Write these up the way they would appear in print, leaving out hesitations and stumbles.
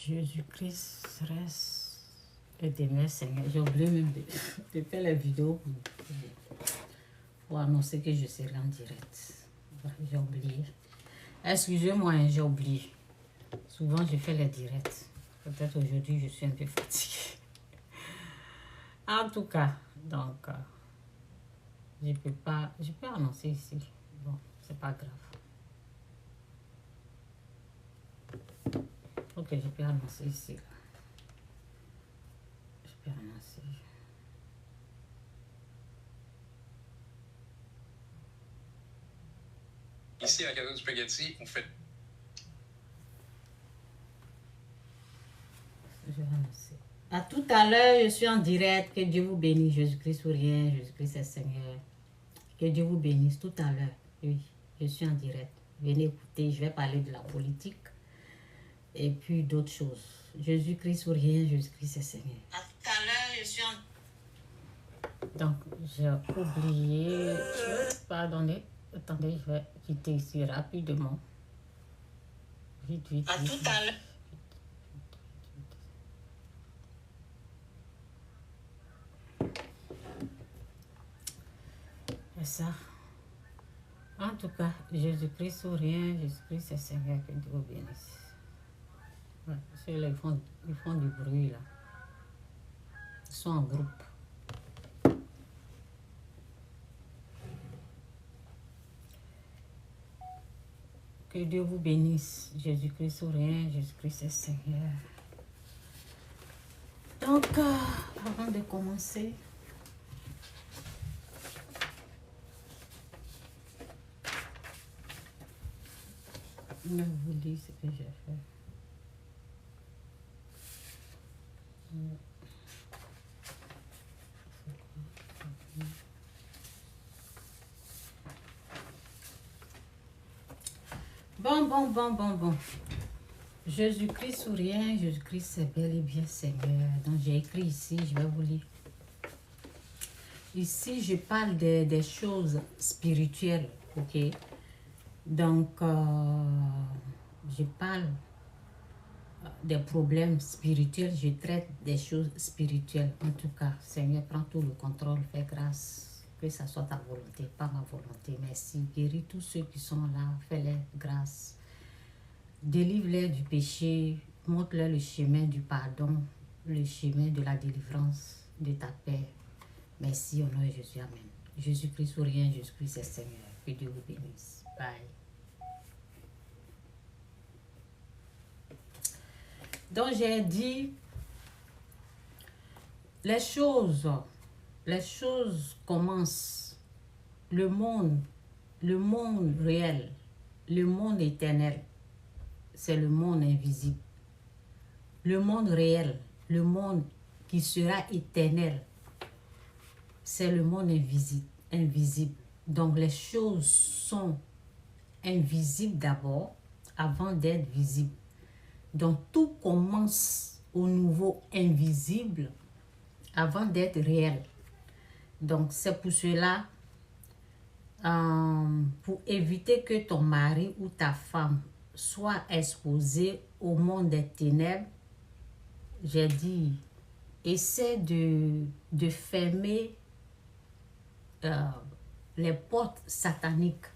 Jésus-Christ reste et demeure Seigneur. J'ai oublié même de faire la vidéo pour annoncer que je serai en direct. J'ai oublié. Excusez-moi, hein, j'ai oublié. Souvent, je fais les directs. Peut-être aujourd'hui, je suis un peu fatiguée. En tout cas, donc, je peux annoncer ici. Bon, c'est pas grave. Ok, je peux annoncer ici. Je peux annoncer. Ici, à la Casa du Spaghetti, on fait... Je vais annoncer. À tout à l'heure, je suis en direct. Que Dieu vous bénisse. Jésus-Christ ou rien. Jésus-Christ est Seigneur. Que Dieu vous bénisse tout à l'heure. Oui, je suis en direct. Venez écouter. Je vais parler de la politique et puis d'autres choses. Jésus-Christ ou rien. Jésus-Christ est Seigneur. À tout à l'heure, je suis en... Donc, j'ai oublié. Pardonnez. Attendez, je vais quitter ici rapidement. Vite, vite, À vite. tout à l'heure. C'est ça. En tout cas, Jésus-Christ ou rien, Jésus-Christ est Seigneur, que Dieu vous bénisse. Ouais, ceux-là, ils font du bruit, là. Ils sont en groupe. Que Dieu vous bénisse. Jésus-Christ ou rien, Jésus-Christ est Seigneur. Donc, avant de commencer, je vais vous dire ce que j'ai fait. Bon. Jésus-Christ ou rien, Jésus-Christ c'est bel et bien Seigneur. Donc j'ai écrit ici, je vais vous lire. Ici, je parle des choses spirituelles, ok? Donc, je parle des problèmes spirituels, je traite des choses spirituelles. En tout cas, Seigneur, prends tout le contrôle, fais grâce. Que ça soit ta volonté, pas ma volonté. Merci. Guéris tous ceux qui sont là, fais-les grâce. Délivre-les du péché, montre-leur le chemin du pardon, le chemin de la délivrance, de ta paix. Merci, au nom de Jésus, amen. Jésus-Christ ou rien, Jésus-Christ est Seigneur. Que Dieu vous bénisse. Bye. Donc j'ai dit, les choses commencent. Le monde réel, le monde éternel, c'est le monde invisible. Le monde réel, le monde qui sera éternel, c'est le monde invisible. Donc les choses sont invisibles d'abord, avant d'être visibles. Donc tout commence au niveau invisible avant d'être réel. Donc c'est pour cela, pour éviter que ton mari ou ta femme soit exposé au monde des ténèbres, j'ai dit, essaie de fermer les portes sataniques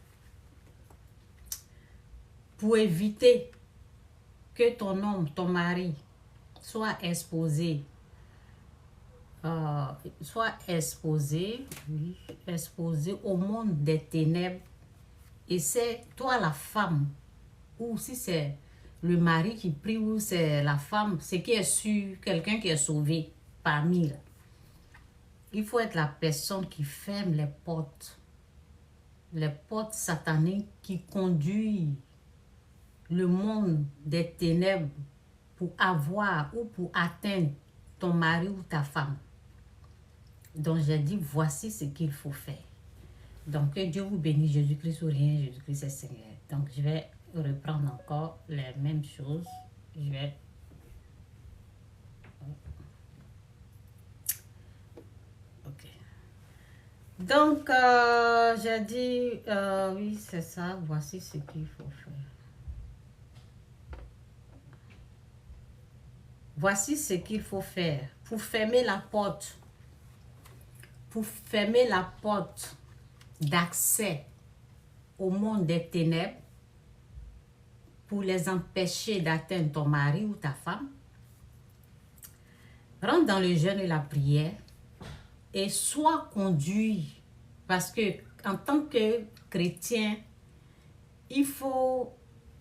pour éviter que ton homme, ton mari, soit exposé au monde des ténèbres. Et c'est toi la femme, ou si c'est le mari qui prie, ou c'est la femme, c'est qui est sûr, quelqu'un qui est sauvé parmi là. Il faut être la personne qui ferme les portes sataniques qui conduisent le monde des ténèbres pour avoir ou pour atteindre ton mari ou ta femme. Donc j'ai dit, voici ce qu'il faut faire. Donc que Dieu vous bénisse, Jésus-Christ ou rien, Jésus-Christ est Seigneur. Donc je vais reprendre encore les mêmes choses. Je vais... Ok. Donc j'ai dit, oui c'est ça, voici ce qu'il faut faire. voici ce qu'il faut faire pour fermer la porte. Pour fermer la porte d'accès au monde des ténèbres, pour les empêcher d'atteindre ton mari ou ta femme, rentre dans le jeûne et la prière et sois conduit. Parce que en tant que chrétien,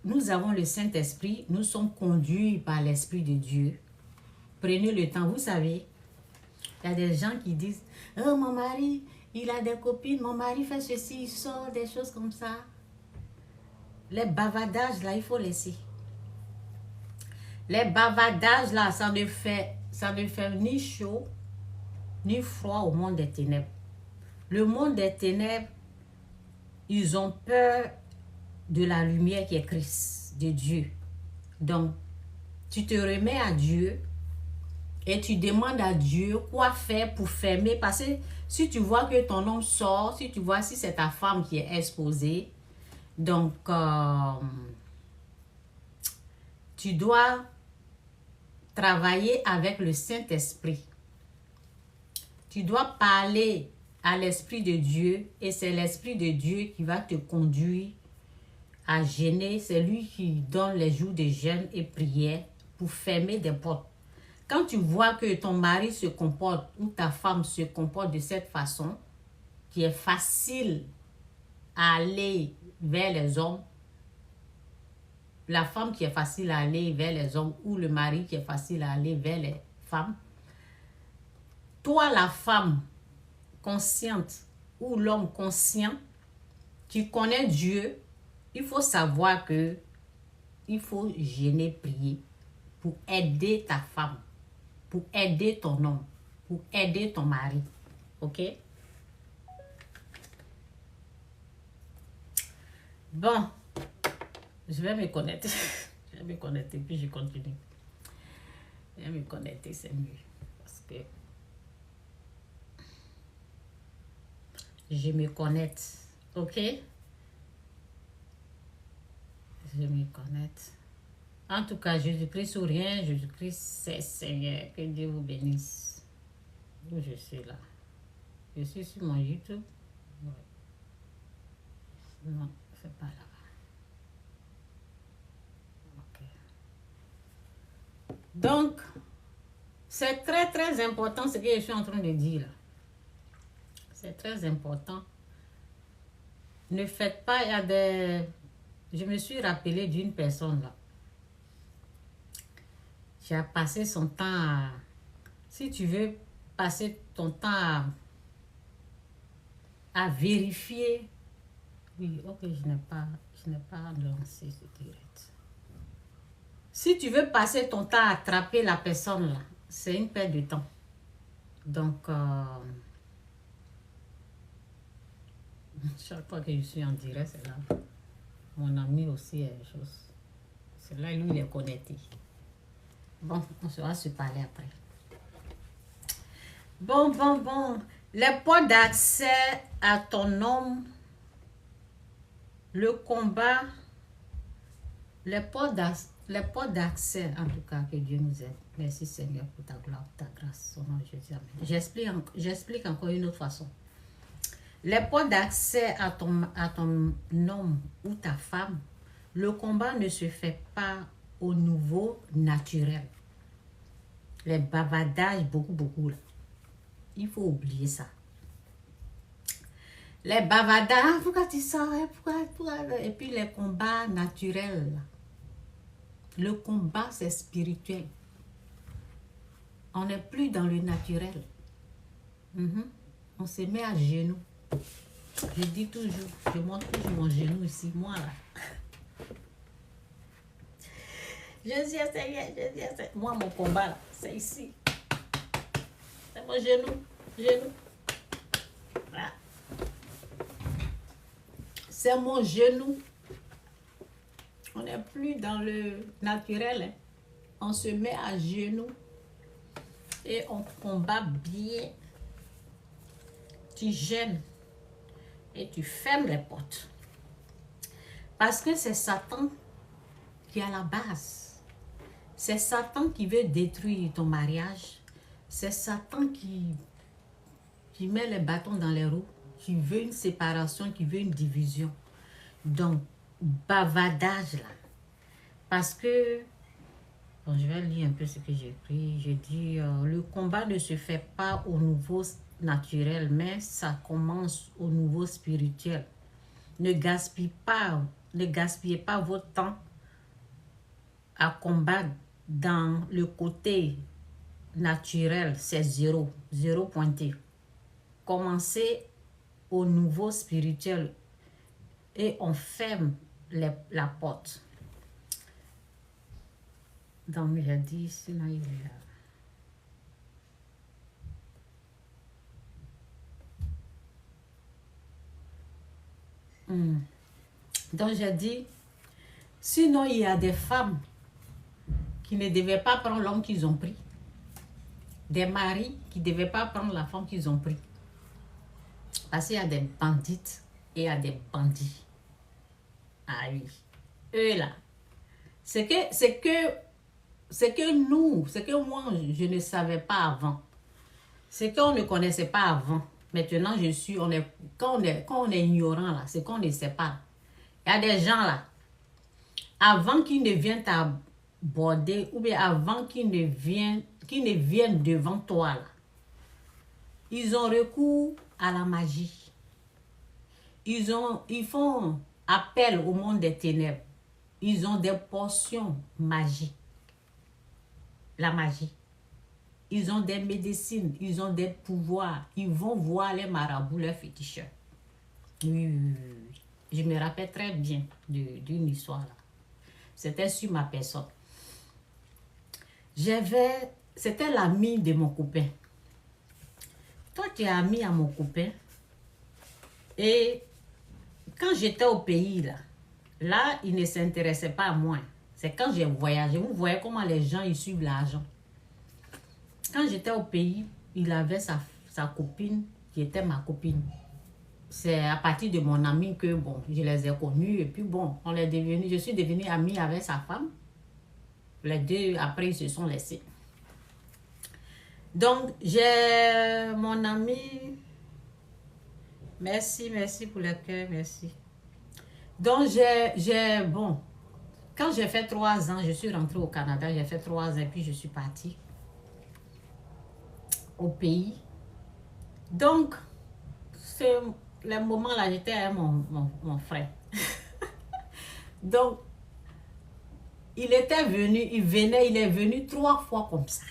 nous avons le Saint-Esprit, nous sommes conduits par l'Esprit de Dieu. Prenez le temps, vous savez, il y a des gens qui disent « Oh, mon mari, il a des copines, mon mari fait ceci, il sort, des choses comme ça. » Les bavardages, là, il faut laisser. Les bavardages, là, ça ne fait ni chaud, ni froid au monde des ténèbres. Le monde des ténèbres, ils ont peur de la lumière qui est Christ, de Dieu. Donc, tu te remets à Dieu et tu demandes à Dieu quoi faire pour fermer. Parce que si tu vois que ton homme sort, si tu vois si c'est ta femme qui est exposée, donc tu dois travailler avec le Saint-Esprit. Tu dois parler à l'Esprit de Dieu et c'est l'Esprit de Dieu qui va te conduire à jeûner. C'est lui qui donne les jours de jeûne et prière pour fermer des portes. Quand tu vois que ton mari se comporte ou ta femme se comporte de cette façon, qui est facile à aller vers les hommes, la femme qui est facile à aller vers les hommes ou le mari qui est facile à aller vers les femmes, toi la femme consciente ou l'homme conscient qui connaît Dieu, il faut savoir que il faut jeûner, prier pour aider ta femme, pour aider ton homme, pour aider ton mari. Ok? Bon, je vais me connecter. Je vais me connecter, puis je continue. Je vais me connecter, c'est mieux. Parce que je me connecte. Ok? Je me connecte. En tout cas, Jésus-Christ ou rien, Jésus-Christ, c'est Seigneur. Que Dieu vous bénisse. Où je suis là. Je suis sur mon YouTube. Ouais. Non, c'est pas là. Donc, c'est très très important ce que je suis en train de dire là. C'est très important. Ne faites pas, il y a des... Je me suis rappelé d'une personne là. Qui a passé son temps à... Si tu veux passer ton temps à vérifier... Oui, ok, je n'ai pas lancé ce direct. Si tu veux passer ton temps à attraper la personne là, c'est une perte de temps. Donc, chaque fois que je suis en direct, c'est là. Mon ami aussi est chose. C'est là, lui, il est connecté. Bon, on va se parler après. Bon. Les portes d'accès à ton homme, le combat, les portes d'accès, en tout cas, que Dieu nous aide. Merci Seigneur pour ta gloire, pour ta grâce. Au nom de Jésus, amen. J'explique encore une autre façon. Les portes d'accès à ton homme ou ta femme, le combat ne se fait pas au niveau naturel. Les bavardages, beaucoup là. Il faut oublier ça. Les bavardages, pourquoi tu sors, pourquoi? Et puis les combats naturels. Le combat, c'est spirituel. On n'est plus dans le naturel. On se met à genoux. Je dis toujours, je montre toujours mon genou ici, moi là. Je dis à Seigneur, moi mon combat là, c'est ici. C'est mon genou. Voilà. C'est mon genou. On n'est plus dans le naturel. Hein. On se met à genoux et on combat bien. Tu gênes et tu fermes les portes. Parce que c'est Satan qui est à la base. C'est Satan qui veut détruire ton mariage. C'est Satan qui met les bâtons dans les roues, qui veut une séparation, qui veut une division. Donc, bavardage là. Parce que, bon, je vais lire un peu ce que j'ai écrit. J'ai dit, le combat ne se fait pas au niveau naturel, mais ça commence au niveau spirituel. Ne gaspillez pas votre temps à combattre dans le côté naturel, c'est zéro pointé. Commencez au niveau spirituel et on ferme la porte. Donc, j'ai dit, sinon il est là. Donc, j'ai dit, sinon il y a des femmes qui ne devaient pas prendre l'homme qu'ils ont pris. Des maris qui ne devaient pas prendre la femme qu'ils ont pris. Parce qu'il y a des bandites et il y a des bandits. Ah oui. Eux là. C'est que moi, je ne savais pas avant. C'est qu'on ne connaissait pas avant. Maintenant, quand on est ignorant là, c'est qu'on ne sait pas. Il y a des gens là, avant qu'ils ne viennent t'aborder, ou bien avant qu'ils ne viennent devant toi là, ils ont recours à la magie. Ils font appel au monde des ténèbres. Ils ont des potions magiques. La magie. Ils ont des médecines, ils ont des pouvoirs. Ils vont voir les marabouts, les féticheurs. Oui. Je me rappelle très bien d'une histoire là. C'était sur ma personne. C'était l'ami de mon copain. Toi, tu es ami à mon copain. Et quand j'étais au pays là, il ne s'intéressait pas à moi. C'est quand j'ai voyagé, vous voyez comment les gens ils suivent l'argent. Quand j'étais au pays, il avait sa copine qui était ma copine. C'est à partir de mon ami que bon, je les ai connus et puis bon, je suis devenue amie avec sa femme. Les deux, après, ils se sont laissés. Donc, j'ai mon ami. Merci pour le cœur, merci. Donc, bon, quand j'ai fait 3 ans, je suis rentrée au Canada, j'ai fait 3 ans et puis je suis partie au pays. Donc, c'est le moment là, j'étais avec mon frère. Donc, il est venu 3 fois comme ça.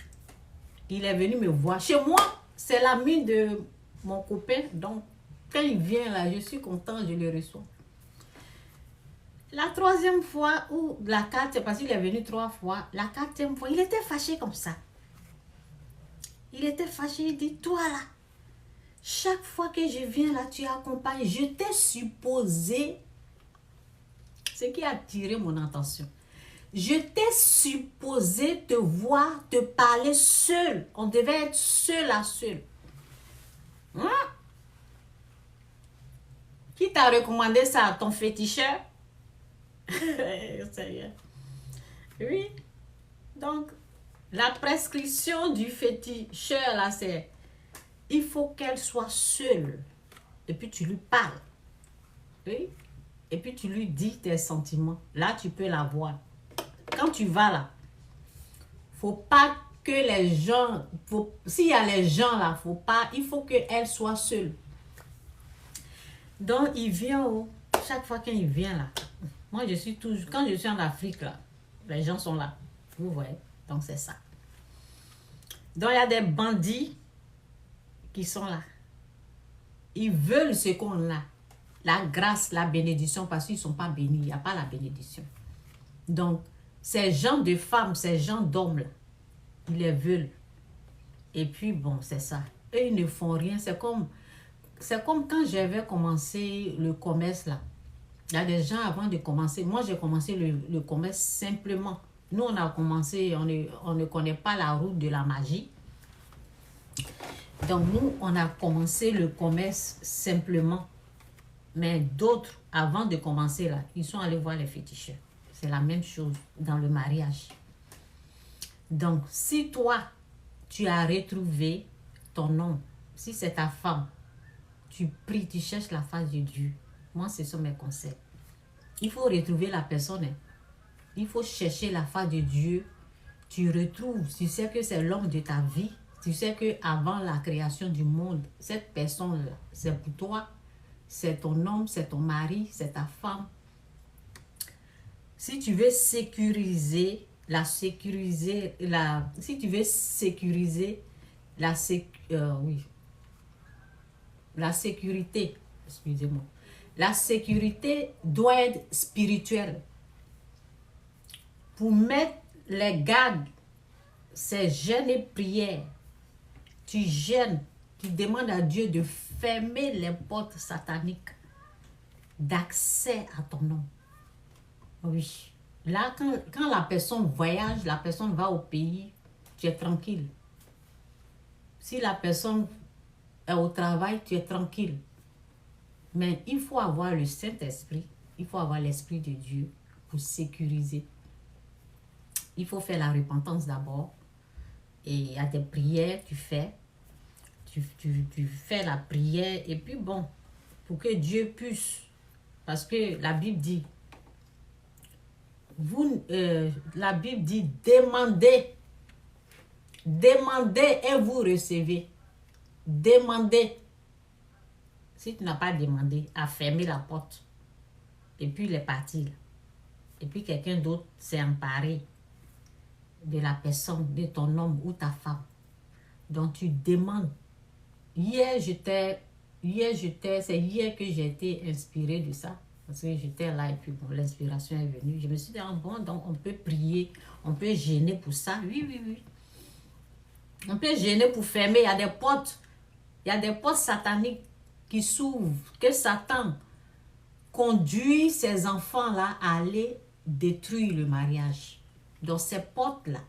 Il est venu me voir. Chez moi, c'est l'ami de mon copain. Donc, quand il vient là, je suis contente, je le reçois. La 3e fois, ou la 4e, parce qu'il est venu 3 fois, la 4e fois, il était fâché comme ça. Il était fâché, il dit, toi là, chaque fois que je viens là, tu accompagnes. Je t'ai supposé, ce qui a attiré mon attention. Je t'ai supposé te voir, te parler seul. On devait être seul à seul. Hein? Qui t'a recommandé ça à ton féticheur? Oui. Donc, la prescription du féticheur, là, c'est il faut qu'elle soit seule. Et puis, tu lui parles. Oui. Et puis, tu lui dis tes sentiments. Là, tu peux la voir. Quand tu vas là, faut pas que les gens... S'il y a les gens là, il faut qu'elle soit seule. Donc, il vient chaque fois qu'il vient là. Moi, je suis toujours... Quand je suis en Afrique là, les gens sont là. Vous voyez? Donc, c'est ça. Donc, il y a des bandits qui sont là. Ils veulent ce qu'on a. La grâce, la bénédiction, parce qu'ils ne sont pas bénis. Il n'y a pas la bénédiction. Donc, ces gens de femmes, ces gens d'hommes là, ils les veulent. Et puis, bon, c'est ça. Eux, ils ne font rien. C'est comme quand j'avais commencé le commerce là. Il y a des gens avant de commencer. Moi, j'ai commencé le commerce simplement. Nous, on a commencé, on ne connaît pas la route de la magie. Donc, nous, on a commencé le commerce simplement. Mais d'autres, avant de commencer là, ils sont allés voir les féticheurs. C'est la même chose dans le mariage. Donc, si toi, tu as retrouvé ton homme, si c'est ta femme, tu pries, tu cherches la face de Dieu. Moi, ce sont mes conseils. Il faut retrouver la personne. Hein. Il faut chercher la face de Dieu. Tu retrouves, tu sais que c'est l'homme de ta vie. Tu sais qu'avant la création du monde, cette personne-là, c'est pour toi. C'est ton homme, c'est ton mari, c'est ta femme. Si tu veux sécuriser si tu veux sécuriser la sécurité, excusez-moi, la sécurité doit être spirituelle. Pour mettre les gardes, c'est jeûne et prière. Tu jeûnes, tu demandes à Dieu de fermer les portes sataniques d'accès à ton nom. Oui. Là, quand la personne voyage, la personne va au pays, tu es tranquille. Si la personne est au travail, tu es tranquille. Mais il faut avoir le Saint-Esprit, il faut avoir l'Esprit de Dieu pour sécuriser. Il faut faire la repentance d'abord. Et il y a des prières, tu fais. Tu fais la prière. Et puis bon, pour que Dieu puisse. Parce que la Bible dit, la Bible dit, demandez. Demandez et vous recevez. Demandez. Si tu n'as pas demandé, à fermer la porte. Et puis il est parti. Et puis quelqu'un d'autre s'est emparé de la personne, de ton homme ou ta femme. Donc tu demandes. C'est hier que j'ai été inspirée de ça. Parce que j'étais là et puis bon, l'inspiration est venue. Je me suis dit, bon, donc on peut prier, on peut gêner pour ça. Oui. On peut gêner pour fermer. Il y a des portes sataniques qui s'ouvrent, que Satan conduit ses enfants-là à aller détruire le mariage. Donc ces portes-là,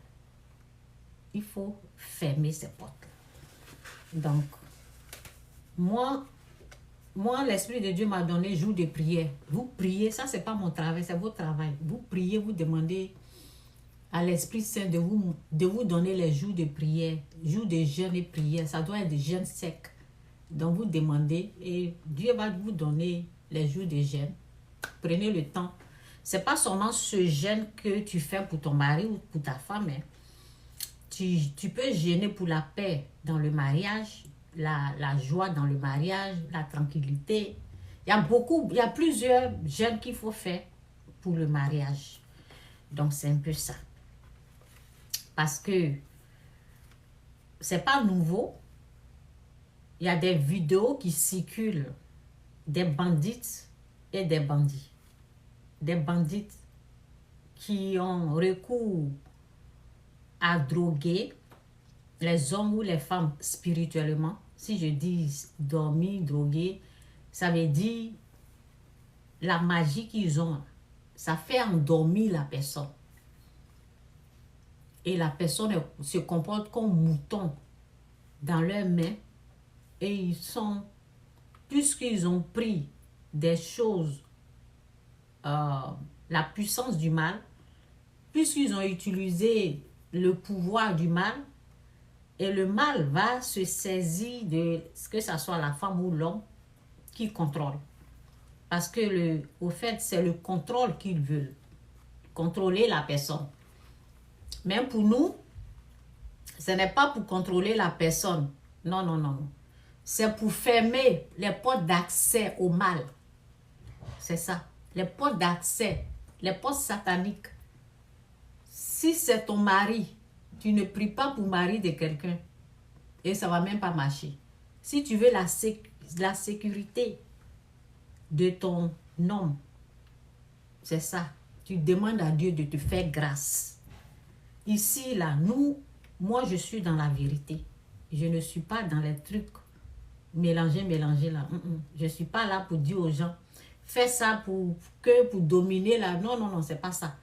il faut fermer ces portes-là. Donc, moi, l'Esprit de Dieu m'a donné jour de prière. Vous priez, ça c'est pas mon travail, c'est votre travail. Vous priez, vous demandez à l'Esprit Saint de vous donner les jours de prière, jours de jeûne et prière. Ça doit être des jeûnes secs. Donc vous demandez et Dieu va vous donner les jours de jeûne. Prenez le temps. C'est pas seulement ce jeûne que tu fais pour ton mari ou pour ta femme. Hein. Tu peux jeûner pour la paix dans le mariage, la joie dans le mariage, la tranquillité. Il y a plusieurs jeûnes qu'il faut faire pour le mariage. Donc c'est un peu ça. Parce que c'est pas nouveau. Il y a des vidéos qui circulent des bandites et des bandits. Des bandites qui ont recours à droguer les hommes ou les femmes spirituellement. Si je dis dormir, droguer, ça veut dire la magie qu'ils ont. Ça fait endormir la personne. Et la personne se comporte comme mouton dans leurs mains. Et puisqu'ils ont pris des choses, la puissance du mal, puisqu'ils ont utilisé le pouvoir du mal, et le mal va se saisir de que ce soit la femme ou l'homme qui contrôle. Parce que au fait, c'est le contrôle qu'ils veulent. Contrôler la personne. Même pour nous, ce n'est pas pour contrôler la personne. Non. C'est pour fermer les portes d'accès au mal. C'est ça. Les portes d'accès, les portes sataniques. Si c'est ton mari, tu ne pries pas pour mari de quelqu'un. Et ça ne va même pas marcher. Si tu veux la sécurité de ton homme, c'est ça. Tu demandes à Dieu de te faire grâce. Ici, là, moi, je suis dans la vérité. Je ne suis pas dans les trucs mélanger là. Je ne suis pas là pour dire aux gens, fais ça pour dominer là. Non, c'est pas ça.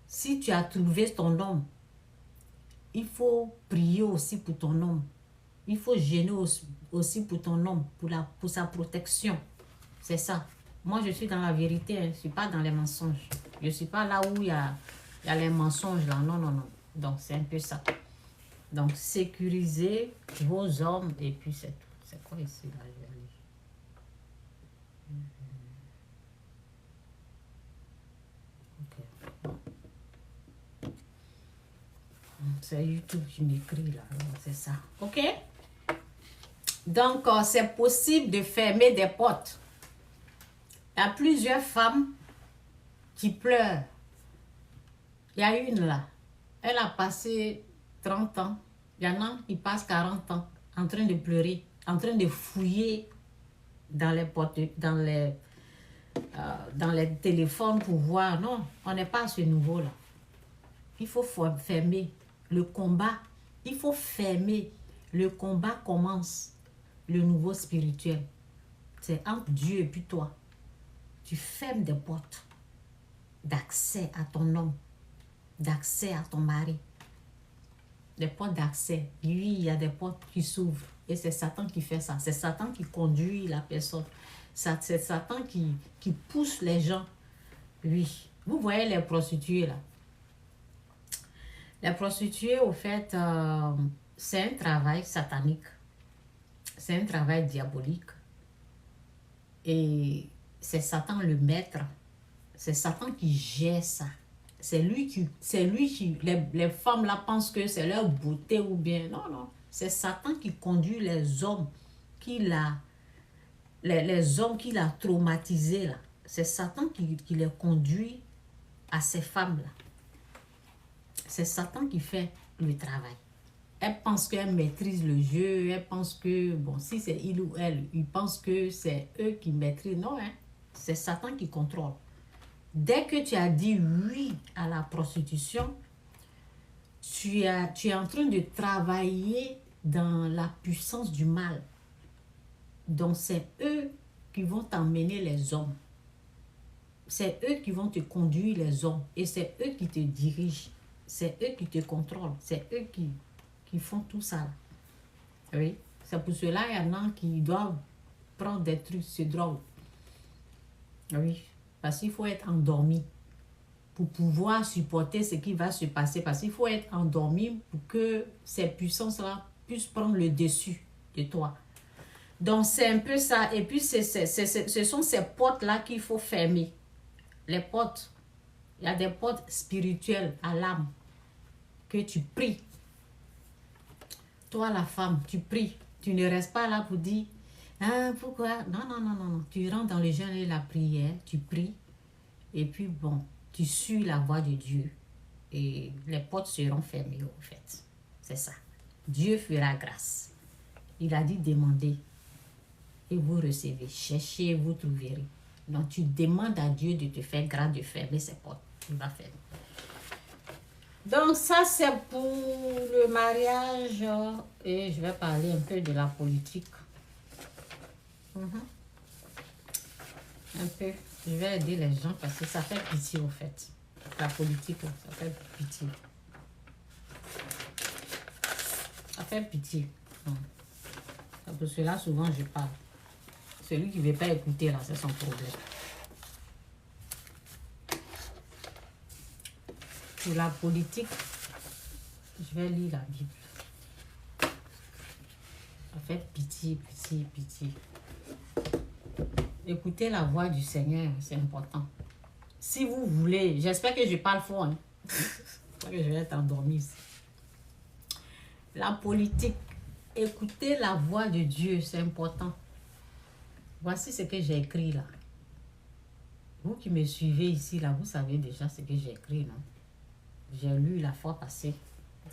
Si tu as trouvé ton homme, il faut prier aussi pour ton homme. Il faut gêner aussi pour ton homme, pour sa protection. C'est ça. Moi, je suis dans la vérité, hein. Je ne suis pas dans les mensonges. Je ne suis pas là où il y a les mensonges là. Non. Donc, c'est un peu ça. Donc, sécurisez vos hommes et puis c'est tout. C'est quoi ici, là? Je vais aller. Ok. Bon. C'est YouTube qui m'écrit, là. C'est ça. OK? Donc, c'est possible de fermer des portes. Il y a plusieurs femmes qui pleurent. Il y a une là. Elle a passé 30 ans. Il y en a qui passent 40 ans en train de pleurer, en train de fouiller dans les portes, dans les téléphones pour voir. Non, on n'est pas à ce niveau-là. Il faut fermer le combat. Il faut fermer. Le combat commence. Le nouveau spirituel. C'est entre Dieu et puis toi. Tu fermes des portes d'accès à ton homme, d'accès à ton mari. Des portes d'accès. Lui, il y a des portes qui s'ouvrent. Et c'est Satan qui fait ça. C'est Satan qui conduit la personne. C'est Satan qui pousse les gens. Lui. Vous voyez les prostituées là. Les prostituées, au fait, c'est un travail satanique. C'est un travail diabolique. Et c'est Satan le maître. C'est Satan qui gère ça. C'est lui qui les femmes là pensent que c'est leur beauté ou bien. Non, non. C'est Satan qui conduit les hommes, les hommes qu'il a traumatisés là. C'est Satan qui les conduit à ces femmes là. C'est Satan qui fait le travail. Elle pense qu'elle maîtrise le jeu. Elle pense que, bon, si c'est il ou elle, ils pensent que c'est eux qui maîtrisent. Non, hein. C'est Satan qui contrôle. Dès que tu as dit oui à la prostitution, tu es en train de travailler dans la puissance du mal. Donc, c'est eux qui vont t'emmener les hommes. C'est eux qui vont te conduire les hommes. Et c'est eux qui te dirigent. C'est eux qui te contrôlent. C'est eux qui font tout ça. Oui. C'est pour cela qu'il y en a qui doivent prendre des trucs, c'est drôle. Oui. Parce qu'il faut être endormi pour pouvoir supporter ce qui va se passer. Parce qu'il faut être endormi pour que ces puissances-là puissent prendre le dessus de toi. Donc, c'est un peu ça. Et puis, ce sont ces portes-là qu'il faut fermer. Les portes. Il y a des portes spirituelles à l'âme que tu pries. Toi, la femme, tu pries. Tu ne restes pas là pour dire, ah, pourquoi? Non, non, non, non. Tu rentres dans le jeûne et la prière, tu pries. Et puis, bon, tu suis la voix de Dieu. Et les portes seront fermées, en fait. C'est ça. Dieu fera grâce. Il a dit, demandez. Et vous recevez. Cherchez et vous trouverez. Donc, tu demandes à Dieu de te faire grâce, de fermer ces portes. Il va fermer. Donc, ça, c'est pour le mariage. Et je vais parler un peu de la politique. Un peu. Je vais aider les gens parce que ça fait pitié, au fait. La politique, ça fait pitié. Ça fait pitié. C'est pour cela, souvent, je parle. Celui qui ne veut pas écouter, là, c'est son problème. Pour la politique, je vais lire la Bible. Ça fait pitié, pitié, pitié. Écoutez la voix du Seigneur, c'est important. Si vous voulez, j'espère que je parle fort. Hein? J'espère que je vais être endormi ici. La politique, écoutez la voix de Dieu, c'est important. Voici ce que j'ai écrit là. Vous qui me suivez ici, là, vous savez déjà ce que j'ai écrit, non? J'ai lu la fois passée.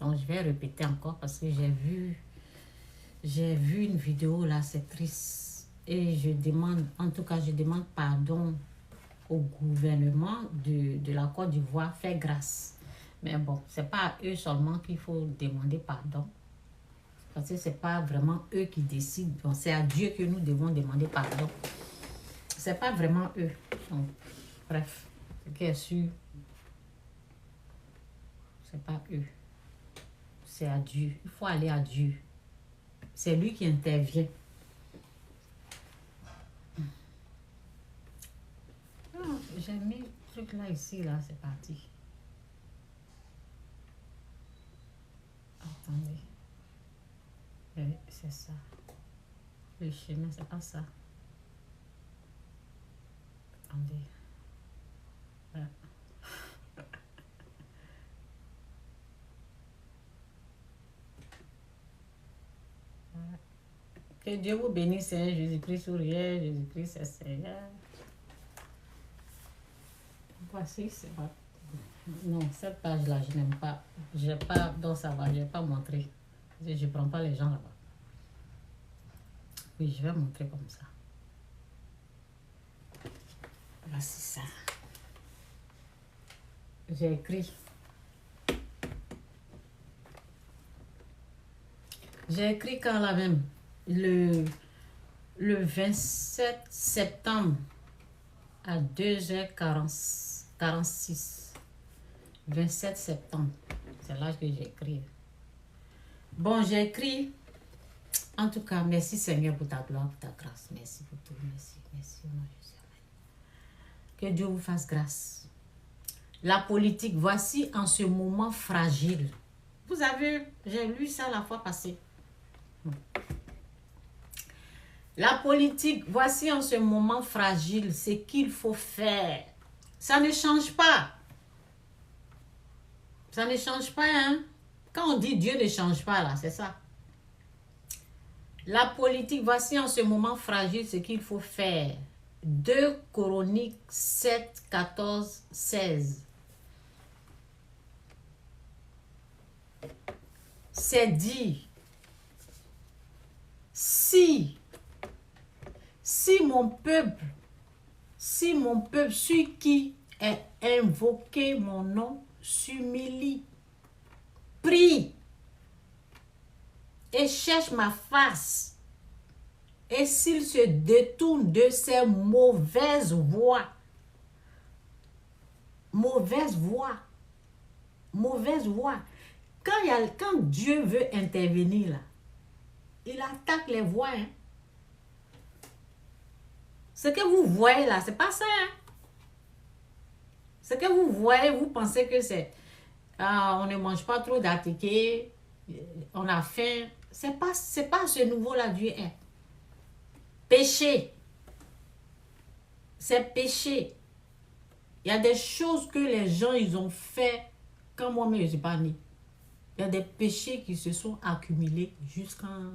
Donc, je vais répéter encore parce que j'ai vu une vidéo là, c'est triste. Et je demande pardon au gouvernement de la Côte d'Ivoire, faire grâce. Mais bon, c'est pas à eux seulement qu'il faut demander pardon. Parce que c'est pas vraiment eux qui décident. Bon, c'est à Dieu que nous devons demander pardon. C'est pas vraiment eux. Donc, bref, ce qui est sûr, c'est pas eux. C'est à Dieu. Il faut aller à Dieu. C'est lui qui intervient. J'ai mis le truc là, ici, là, c'est parti. Attendez. C'est ça. Le chemin, c'est pas ça. Attendez. Voilà. Que Dieu vous bénisse, hein. Jésus-Christ souriait, Jésus-Christ c'est Seigneur. Voici, c'est pas. Non, cette page-là, je n'aime pas. J'ai pas, donc ça va, je vais pas montrer. Je ne prends pas les gens là-bas. Oui, je vais montrer comme ça. Voici ça. J'ai écrit. J'ai écrit quand là même, le 27 septembre à 2h46. 27 septembre. C'est là que j'ai écrit. Bon, j'ai écrit. En tout cas, merci Seigneur pour ta gloire, pour ta grâce. Merci pour tout. Merci, merci. Au nom de Jésus. Amen. Que Dieu vous fasse grâce. La politique, voici en ce moment fragile. Vous avez, j'ai lu ça la fois passée. La politique, voici en ce moment fragile ce qu'il faut faire. Ça ne change pas. Ça ne change pas, hein. Quand on dit Dieu ne change pas, là, c'est ça. La politique, voici en ce moment fragile ce qu'il faut faire. 2 Chroniques 7, 14, 16. C'est dit, si mon peuple, celui qui est invoqué mon nom, s'humilie, prie et cherche ma face, et s'il se détourne de ses mauvaises voies, quand Dieu veut intervenir là, il attaque les voies. Hein. Ce que vous voyez là, c'est pas ça. Hein. Ce que vous voyez, vous pensez que c'est on ne mange pas trop d'artiquets, on a faim. C'est pas à ce niveau-là Dieu est. Péché. C'est péché. Il y a des choses que les gens ils ont fait quand moi-même je ne suis pas né. Il y a des péchés qui se sont accumulés jusqu'en...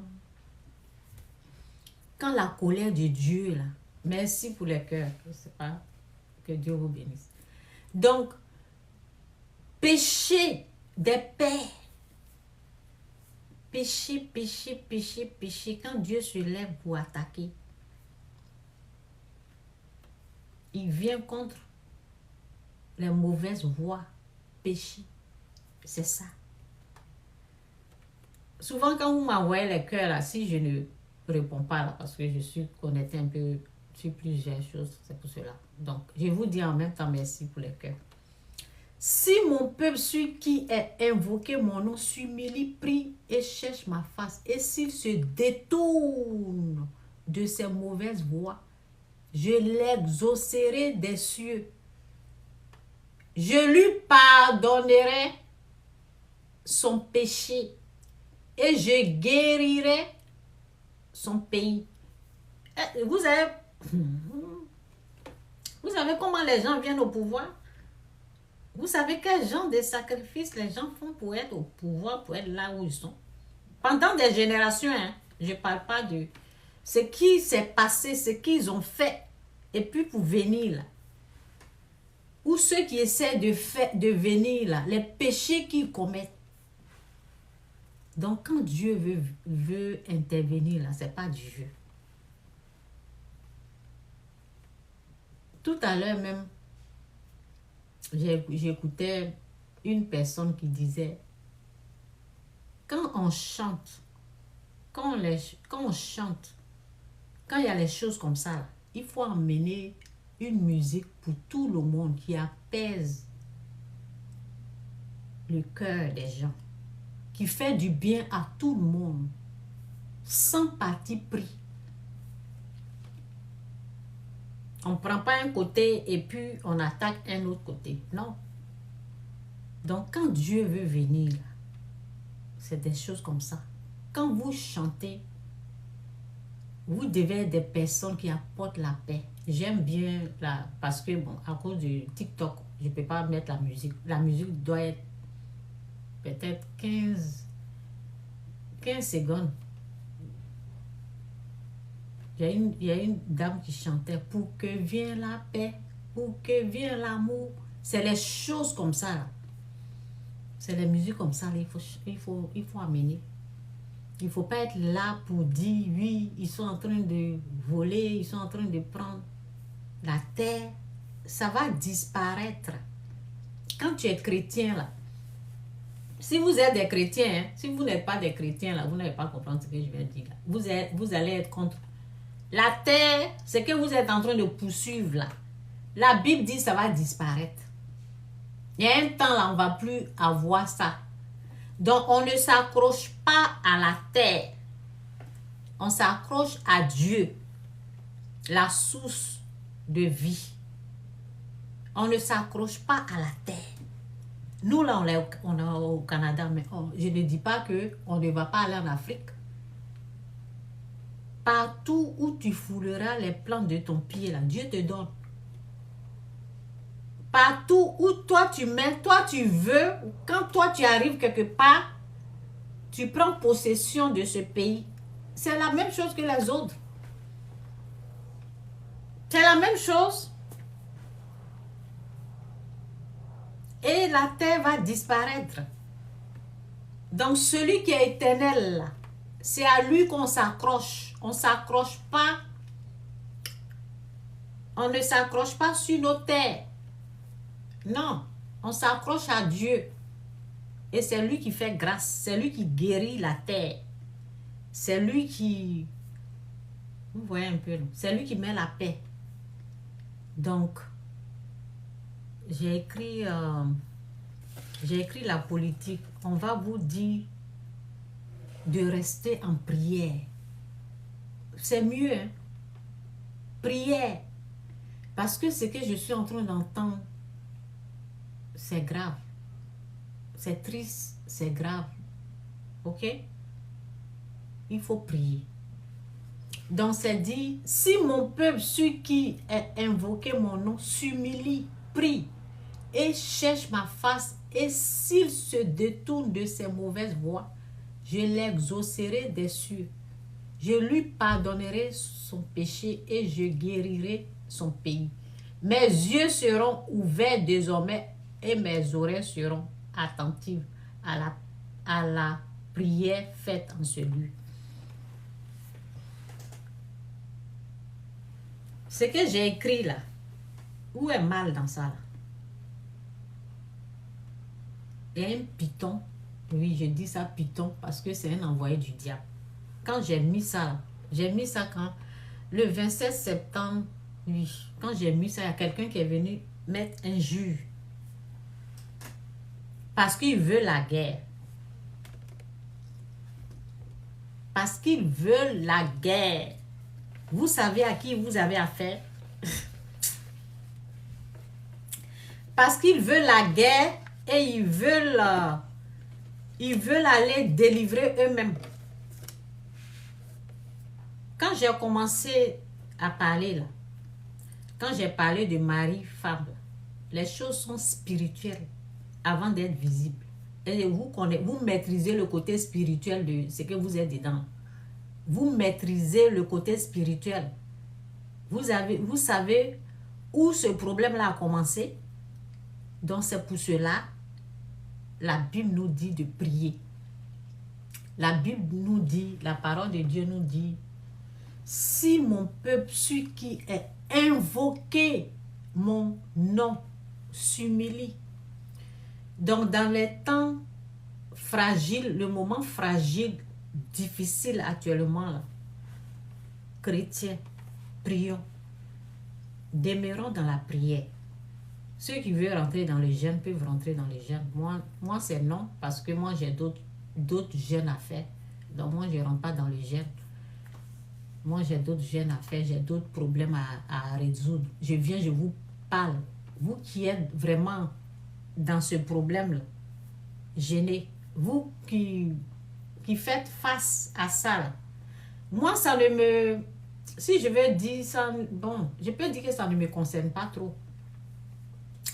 Quand la colère de Dieu là, merci pour les cœurs, je ne sais pas, que Dieu vous bénisse. Donc, péché des pères. Péché. Quand Dieu se lève pour attaquer, il vient contre les mauvaises voies. Péché. C'est ça. Souvent, quand vous m'envoyez les cœurs là, si je ne réponds pas là, parce que je suis connectée un peu sur plusieurs choses, c'est pour cela. Donc, je vous dis en même temps merci pour les cœurs. Si mon peuple, celui qui est invoqué mon nom, s'humilie, prie et cherche ma face, et s'il se détourne de ses mauvaises voies, je l'exaucerai des cieux. Je lui pardonnerai son péché et je guérirai son pays. Vous savez comment les gens viennent au pouvoir? Vous savez quel genre de sacrifices les gens font pour être au pouvoir, pour être là où ils sont? Pendant des générations, hein, je ne parle pas de ce qui s'est passé, ce qu'ils ont fait, et puis pour venir là. Ou ceux qui essaient de venir là, les péchés qu'ils commettent. Donc quand Dieu veut intervenir là, ce n'est pas du jeu. Tout à l'heure même, j'écoutais une personne qui disait, quand on chante, quand on chante, quand il y a les choses comme ça, là, il faut emmener une musique pour tout le monde qui apaise le cœur des gens, qui fait du bien à tout le monde, sans parti pris. On ne prend pas un côté et puis on attaque un autre côté. Non. Donc, quand Dieu veut venir, C'est des choses comme ça. Quand vous chantez, vous devez être des personnes qui apportent la paix. J'aime bien parce que, bon, à cause du TikTok, je ne peux pas mettre la musique. La musique doit être peut-être 15 secondes. Il y a une dame qui chantait « Pour que vienne la paix, pour que vienne l'amour ». C'est les choses comme ça, là. C'est les musiques comme ça, là. Il faut amener. Il ne faut pas être là pour dire, oui, ils sont en train de voler, ils sont en train de prendre la terre. Ça va disparaître. Quand tu es chrétien, là, si vous êtes des chrétiens, hein, si vous n'êtes pas des chrétiens, là, vous n'allez pas comprendre ce que je vais dire. Là. Vous allez être contre. La terre, c'est que vous êtes en train de poursuivre, là. La Bible dit que ça va disparaître. Il y a un temps, là, on ne va plus avoir ça. Donc, on ne s'accroche pas à la terre. On s'accroche à Dieu, la source de vie. On ne s'accroche pas à la terre. Nous, là, on est au Canada, mais je ne dis pas qu'on ne va pas aller en Afrique. Partout où tu fouleras les plantes de ton pied, là, Dieu te donne. Partout où toi tu mets, toi tu veux, quand toi tu arrives quelque part, tu prends possession de ce pays. C'est la même chose que les autres. C'est la même chose. Et la terre va disparaître. Donc celui qui est éternel, là, c'est à lui qu'on s'accroche. On ne s'accroche pas. On ne s'accroche pas sur nos terres. Non, on s'accroche à Dieu. Et c'est lui qui fait grâce. C'est lui qui guérit la terre. C'est lui qui... Vous voyez un peu, c'est lui qui met la paix. Donc, j'ai écrit la politique. On va vous dire de rester en prière. C'est mieux, hein? Prière. Parce que ce que je suis en train d'entendre, c'est grave. C'est triste, c'est grave. Ok? Il faut prier. Donc c'est dit, si mon peuple, celui qui est invoqué mon nom, s'humilie, prie et cherche ma face, et s'il se détourne de ses mauvaises voies, je l'exaucerai des cieux. Je lui pardonnerai son péché et je guérirai son pays. Mes yeux seront ouverts désormais et mes oreilles seront attentives à la prière faite en celui. Ce que j'ai écrit là, où est mal dans ça là? Il y a un python, oui je dis ça python parce que c'est un envoyé du diable. Quand j'ai mis ça quand le 27 septembre, oui, quand j'ai mis ça, il y a quelqu'un qui est venu mettre un juge. Parce qu'il veut la guerre. Parce qu'ils veulent la guerre. Vous savez à qui vous avez affaire? Parce qu'ils veulent la guerre et ils veulent aller délivrer eux-mêmes. Quand j'ai commencé à parler là, quand j'ai parlé de mari-femme, les choses sont spirituelles avant d'être visibles. Et vous maîtrisez le côté spirituel de ce que vous êtes dedans. Vous maîtrisez le côté spirituel. Vous savez où ce problème-là a commencé. Donc c'est pour cela, la Bible nous dit de prier. La Bible nous dit, la parole de Dieu nous dit, si mon peuple, celui qui est invoqué mon nom, s'humilie. Donc dans les temps fragiles, le moment fragile, difficile actuellement, là, chrétiens, prions, demeurons dans la prière. Ceux qui veulent rentrer dans le jeûne peuvent rentrer dans le jeûne. Moi c'est non, parce que moi j'ai d'autres jeûnes à faire. Donc moi je ne rentre pas dans le jeûne. Moi j'ai d'autres jeûnes à faire, j'ai d'autres problèmes à résoudre. Je viens, je vous parle. Vous qui êtes vraiment dans ce problème-là, gênés. Vous qui qui faites face à ça, là, moi, ça ne me... Si je veux dire ça, bon, je peux dire que ça ne me concerne pas trop.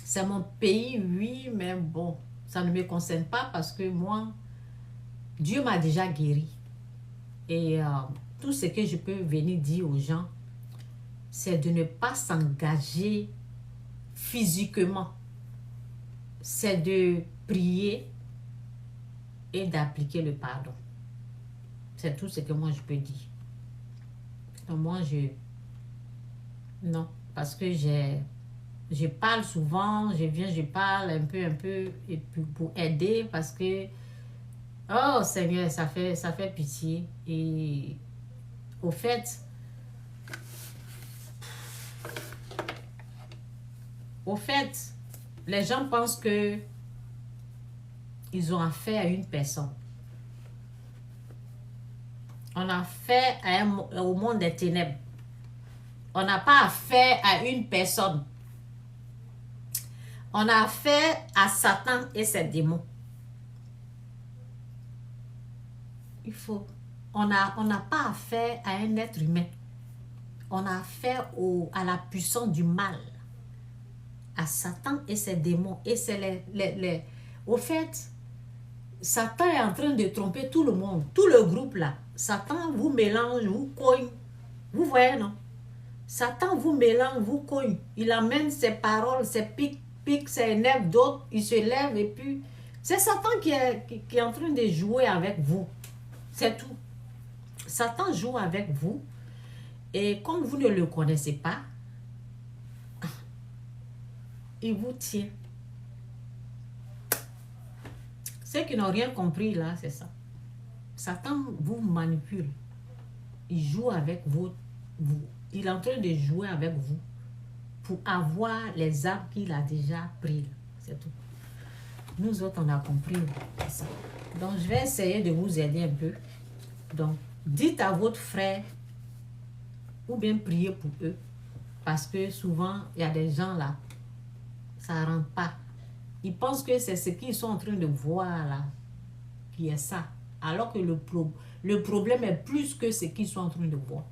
C'est mon pays, oui, mais bon, ça ne me concerne pas parce que moi, Dieu m'a déjà guéri. Et tout ce que je peux venir dire aux gens, c'est de ne pas s'engager physiquement. C'est de prier et d'appliquer le pardon. C'est tout ce que moi je peux dire. Donc moi, non, parce que je parle souvent, je parle un peu, et puis pour aider, parce que, oh Seigneur, ça fait pitié. Et au fait, les gens pensent que ils ont affaire à une personne. On a affaire au monde des ténèbres. On n'a pas affaire à une personne. On a affaire à Satan et ses démons. On n'a pas affaire à un être humain. On a affaire à la puissance du mal. À Satan et ses démons. Et c'est au fait, Satan est en train de tromper tout le monde. Tout le groupe là. Satan vous mélange, vous cogne. Vous voyez, non? Satan vous mélange, vous cogne. Il amène ses paroles, ses pics, ses nerfs d'autres. Il se lève et puis... C'est Satan qui est en train de jouer avec vous. C'est tout. Satan joue avec vous. Et comme vous ne le connaissez pas, il vous tient. Ceux qui n'ont rien compris là, c'est ça. Satan vous manipule. Il joue avec vous. Il est en train de jouer avec vous pour avoir les âmes qu'il a déjà prises. C'est tout. Nous autres, on a compris ça. Donc, je vais essayer de vous aider un peu. Donc, dites à votre frère ou bien priez pour eux. Parce que souvent, il y a des gens là, ça ne rentre pas. Ils pensent que c'est ce qu'ils sont en train de voir là, qui est ça. Alors que le problème est plus que ce qu'ils sont en train de voir.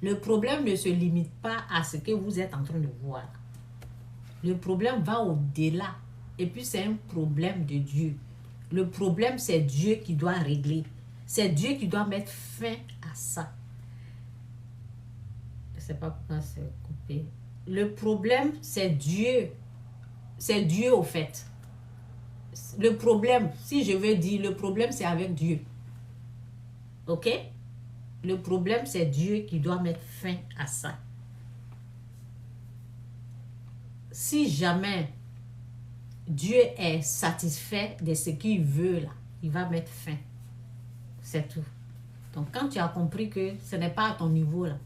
Le problème ne se limite pas à ce que vous êtes en train de voir. Le problème va au-delà. Et puis c'est un problème de Dieu. Le problème, c'est Dieu qui doit régler. C'est Dieu qui doit mettre fin à ça. Je ne sais pas pourquoi c'est coupé. Le problème, c'est Dieu. C'est Dieu au fait. Le problème, si je veux dire, le problème, c'est avec Dieu. Ok? Le problème, c'est Dieu qui doit mettre fin à ça. Si jamais Dieu est satisfait de ce qu'il veut là, il va mettre fin. C'est tout. Donc, quand tu as compris que ce n'est pas à ton niveau là,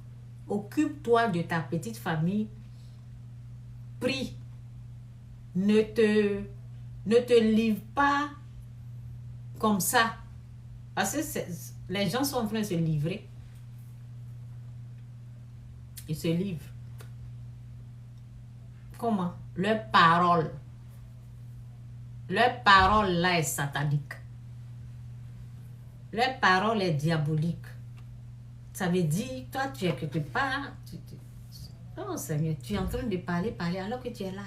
occupe-toi de ta petite famille. Prie. Ne te livre pas comme ça. Parce que les gens sont en train de se livrer. Ils se livrent. Comment? Leur parole là est satanique. Leur parole est diabolique. Ça veut dire, toi tu es quelque part. Oh Seigneur, tu es en train de parler alors que tu es là.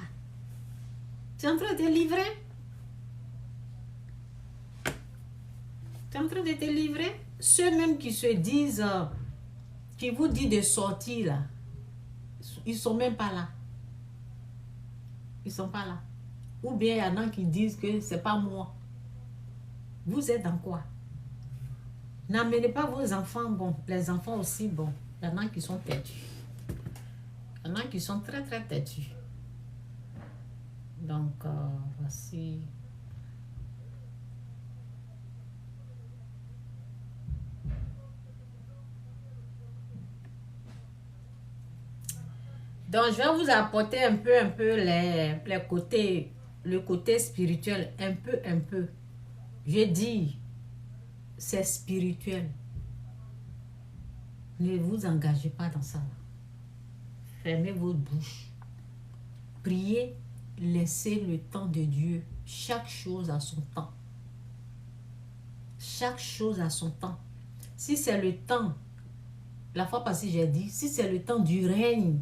Tu es en train de te livrer. Tu es en train de te livrer. Ceux-mêmes qui se disent, qui vous disent de sortir là, ils ne sont même pas là. Ils ne sont pas là. Ou bien il y en a qui disent que ce n'est pas moi. Vous êtes dans quoi? N'amenez pas vos enfants, bon, les enfants aussi, bon. Il y en a qui sont têtus. Il y en a qui sont très, très têtus. Donc, voici. Donc, je vais vous apporter un peu les côtés, le côté spirituel, un peu. Je dis, c'est spirituel. Ne vous engagez pas dans ça. Fermez votre bouche. Priez, laissez le temps de Dieu. Chaque chose a son temps. Chaque chose a son temps. Si c'est le temps, la fois passée j'ai dit, si c'est le temps du règne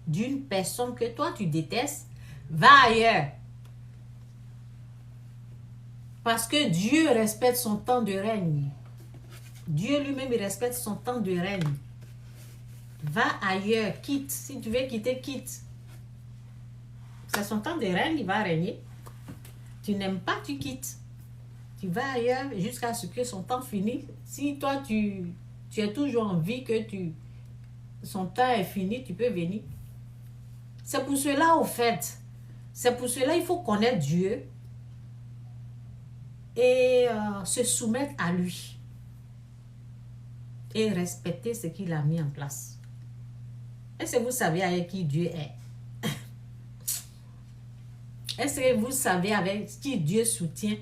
d'une personne que toi tu détestes, va ailleurs. Parce que Dieu respecte son temps de règne. Dieu lui-même, il respecte son temps de règne. Va ailleurs, quitte. Si tu veux quitter, quitte. C'est son temps de règne, il va régner. Tu n'aimes pas, tu quittes. Tu vas ailleurs jusqu'à ce que son temps finisse. Si toi, tu es toujours en vie, que son temps est fini, tu peux venir. C'est pour cela, au fait, c'est pour cela il faut connaître Dieu et se soumettre à lui et respecter ce qu'il a mis en place. Est-ce que vous savez avec qui Dieu est? Est-ce que vous savez avec qui Dieu soutient?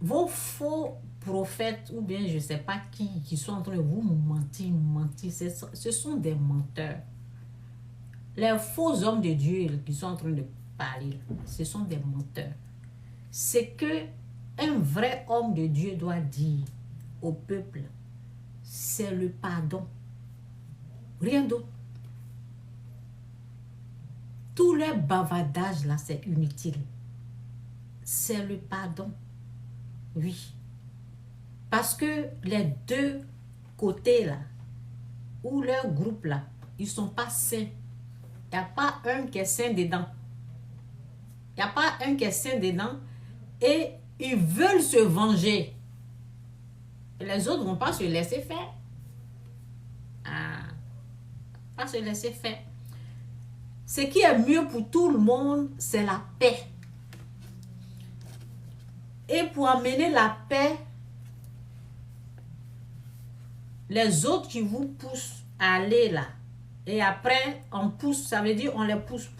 Vos faux prophètes ou bien je ne sais pas qui sont en train de vous mentir, ce sont des menteurs. Les faux hommes de Dieu qui sont en train de parler, ce sont des menteurs. C'est que un vrai homme de Dieu doit dire au peuple, c'est le pardon. Rien d'autre. Tout leur bavardage là, c'est inutile. C'est le pardon. Oui. Parce que les deux côtés là, ou leur groupe là, ils ne sont pas sains. Il n'y a pas un qui est sain dedans. Il n'y a pas un qui est sain dedans. Et ils veulent se venger. Et les autres ne vont pas se laisser faire. Pas se laisser faire. Ce qui est mieux pour tout le monde, c'est la paix. Et pour amener la paix, les autres qui vous poussent à aller là, et après, on pousse, ça veut dire on les pousse.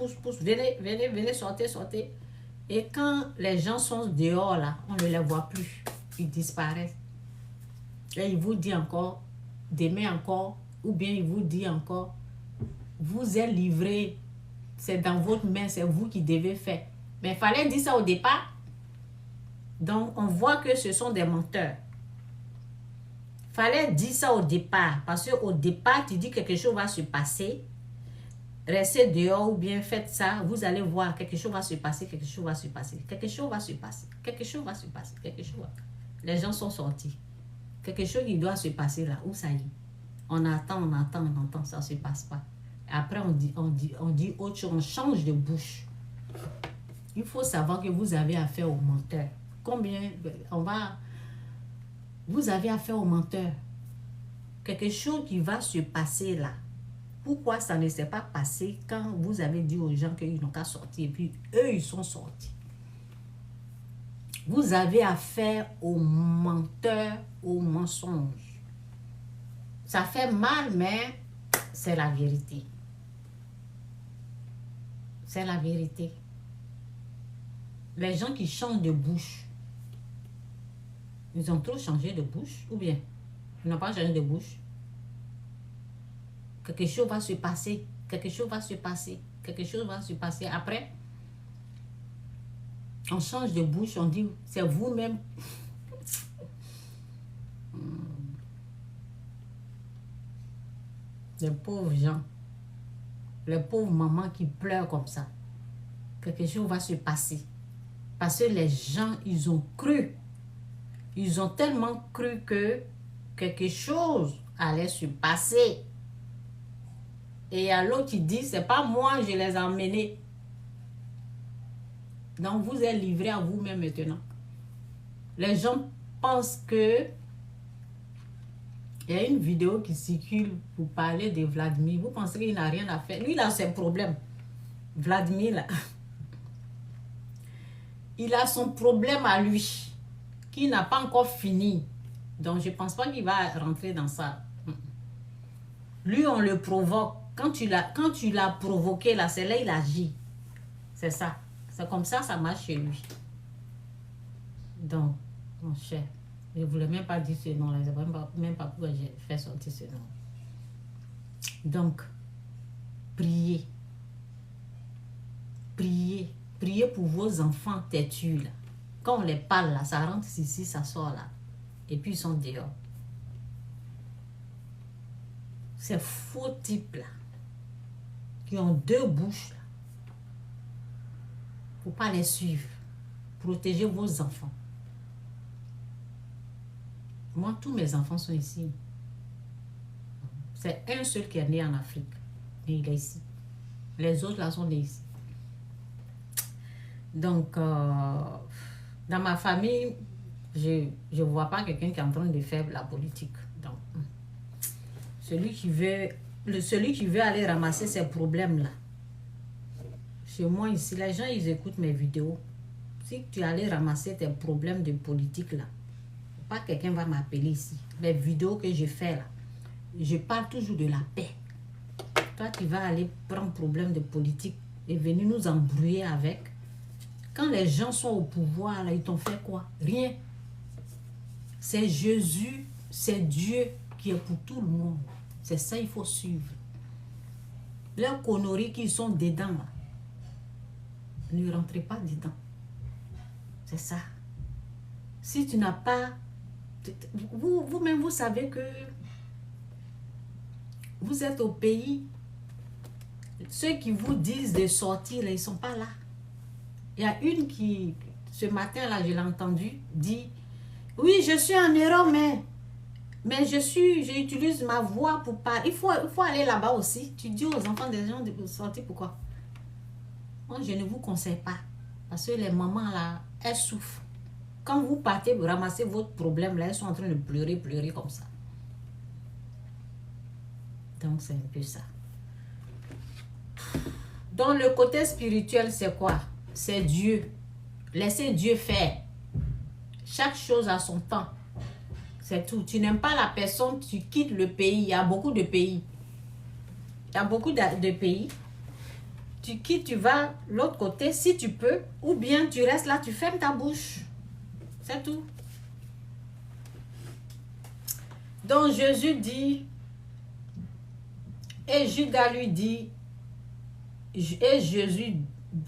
Venez, sortez. Et quand les gens sont dehors là, on ne les voit plus. Ils disparaissent. Et il vous dit encore, demain encore, ou bien il vous dit encore, vous êtes livré, c'est dans votre main, c'est vous qui devez faire. Mais il fallait dire ça au départ. Donc, on voit que ce sont des menteurs. Il fallait dire ça au départ. Parce qu'au départ, tu dis que quelque chose va se passer. Restez dehors ou bien faites ça. Vous allez voir, quelque chose va se passer, quelque chose va se passer. Les gens sont sortis. Quelque chose qui doit se passer là. Où ça y est? On attend, ça ne se passe pas. Après, on dit autre chose, on change de bouche. Il faut savoir que vous avez affaire aux menteurs. Vous avez affaire aux menteurs. Quelque chose qui va se passer là. Pourquoi ça ne s'est pas passé quand vous avez dit aux gens qu'ils n'ont qu'à sortir et puis eux, ils sont sortis? Vous avez affaire aux menteurs, aux mensonges. Ça fait mal, mais c'est la vérité. C'est la vérité. Les gens qui changent de bouche, ils ont trop changé de bouche, ou bien ils n'ont pas changé de bouche. Quelque chose va se passer, Après, on change de bouche, on dit, c'est vous-même. Les pauvres gens, les pauvres mamans qui pleurent comme ça. Quelque chose va se passer. Parce que les gens, ils ont cru. Ils ont tellement cru que quelque chose allait se passer. Et à l'autre qui dit, c'est pas moi, je les ai emmenés. Donc, vous êtes livrés à vous-même maintenant. Les gens pensent que... Il y a une vidéo qui circule pour parler de Vladimir. Vous pensez qu'il n'a rien à faire. Lui, il a ses problèmes. Vladimir, là. Il a son problème à lui, qui n'a pas encore fini. Donc, je ne pense pas qu'il va rentrer dans ça. Lui, on le provoque. Quand tu l'as provoqué, là, c'est là il agit. C'est ça. C'est comme ça, ça marche chez lui. Donc, mon cher, je ne voulais même pas dire ce nom-là. Je ne sais même pas pourquoi j'ai fait sortir ce nom. Donc, priez. Priez pour vos enfants têtus, là. Quand on les parle, là, ça rentre ici, ça sort là. Et puis ils sont dehors. Ces faux types-là, qui ont deux bouches, là, faut pas les suivre. Protégez vos enfants. Moi, tous mes enfants sont ici. C'est un seul qui est né en Afrique. Mais il est ici. Les autres, là, sont nés ici. Donc, dans ma famille, je ne vois pas quelqu'un qui est en train de faire la politique. Donc, celui qui veut aller ramasser ces problèmes-là. Chez moi, ici, les gens, ils écoutent mes vidéos. Si tu allais ramasser tes problèmes de politique, là, pas quelqu'un va m'appeler ici. Les vidéos que je fais, là, je parle toujours de la paix. Toi, tu vas aller prendre problème de politique et venir nous embrouiller avec. Quand les gens sont au pouvoir, là, ils t'ont fait quoi? Rien. C'est Jésus, c'est Dieu qui est pour tout le monde. C'est ça il faut suivre. Leurs conneries qui sont dedans, là, ne rentrez pas dedans. C'est ça. Si tu n'as pas... Vous-même, vous savez que vous êtes au pays. Ceux qui vous disent de sortir, là, ils ne sont pas là. Il y a une qui, ce matin-là, je l'ai entendu, dit, oui, je suis en Europe, mais j'utilise ma voix pour parler. Il faut aller là-bas aussi. Tu dis aux enfants des gens de sortir, pourquoi? Moi, je ne vous conseille pas. Parce que les mamans, là, elles souffrent. Quand vous partez ramasser votre problème, là, elles sont en train de pleurer comme ça. Donc, c'est un peu ça. Dans le côté spirituel, c'est quoi? C'est Dieu. Laissez Dieu faire. Chaque chose a son temps. C'est tout. Tu n'aimes pas la personne, tu quittes le pays. Il y a beaucoup de pays. Il y a beaucoup de pays. Tu quittes, tu vas de l'autre côté si tu peux. Ou bien tu restes là, tu fermes ta bouche. C'est tout. Donc Jésus dit, et Judas lui dit, et Jésus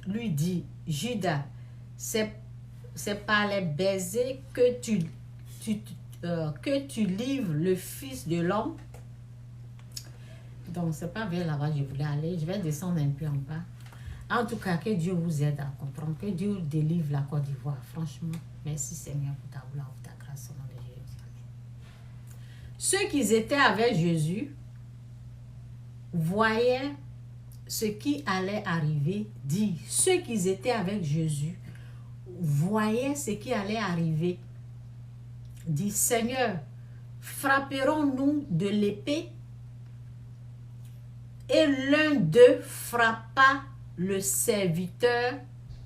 lui dit, Judas, c'est par les baisers que tu livres le Fils de l'homme. Donc, c'est pas vers là-bas que je voulais aller. Je vais descendre un peu en bas. En tout cas, que Dieu vous aide à comprendre. Que Dieu délivre la Côte d'Ivoire. Franchement, merci Seigneur pour ta gloire, pour ta grâce au nom de Jésus. Ceux qui étaient avec Jésus voyaient ce qui allait arriver. Dit, ceux qui étaient avec Jésus voyaient ce qui allait arriver. Dit, Seigneur, frapperons-nous de l'épée? Et l'un d'eux frappa le serviteur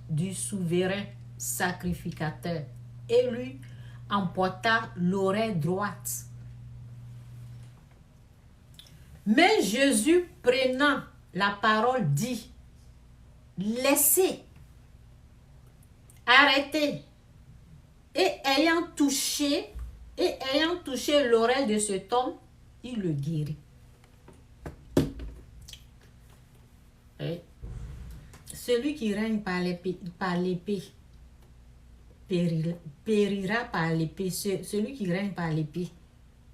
du souverain sacrificateur et lui emporta l'oreille droite. Mais Jésus, prenant la parole, dit, laissez, arrêtez. Et ayant touché l'oreille de cet homme, il le guérit. Et celui qui règne par l'épée périra par l'épée. Celui qui règne par l'épée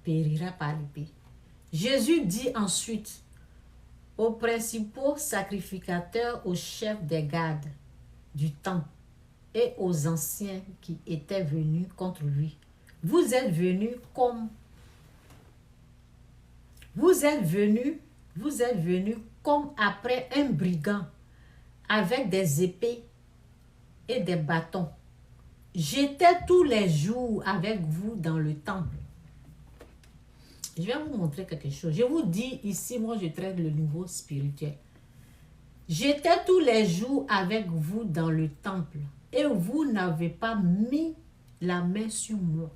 périra par l'épée. Jésus dit ensuite aux principaux sacrificateurs, aux chefs des gardes du temple et aux anciens qui étaient venus contre lui, vous êtes venus comme après un brigand, avec des épées et des bâtons. J'étais tous les jours avec vous dans le temple. Je vais vous montrer quelque chose. Je vous dis ici, moi je traite le niveau spirituel. J'étais tous les jours avec vous dans le temple et vous n'avez pas mis la main sur moi.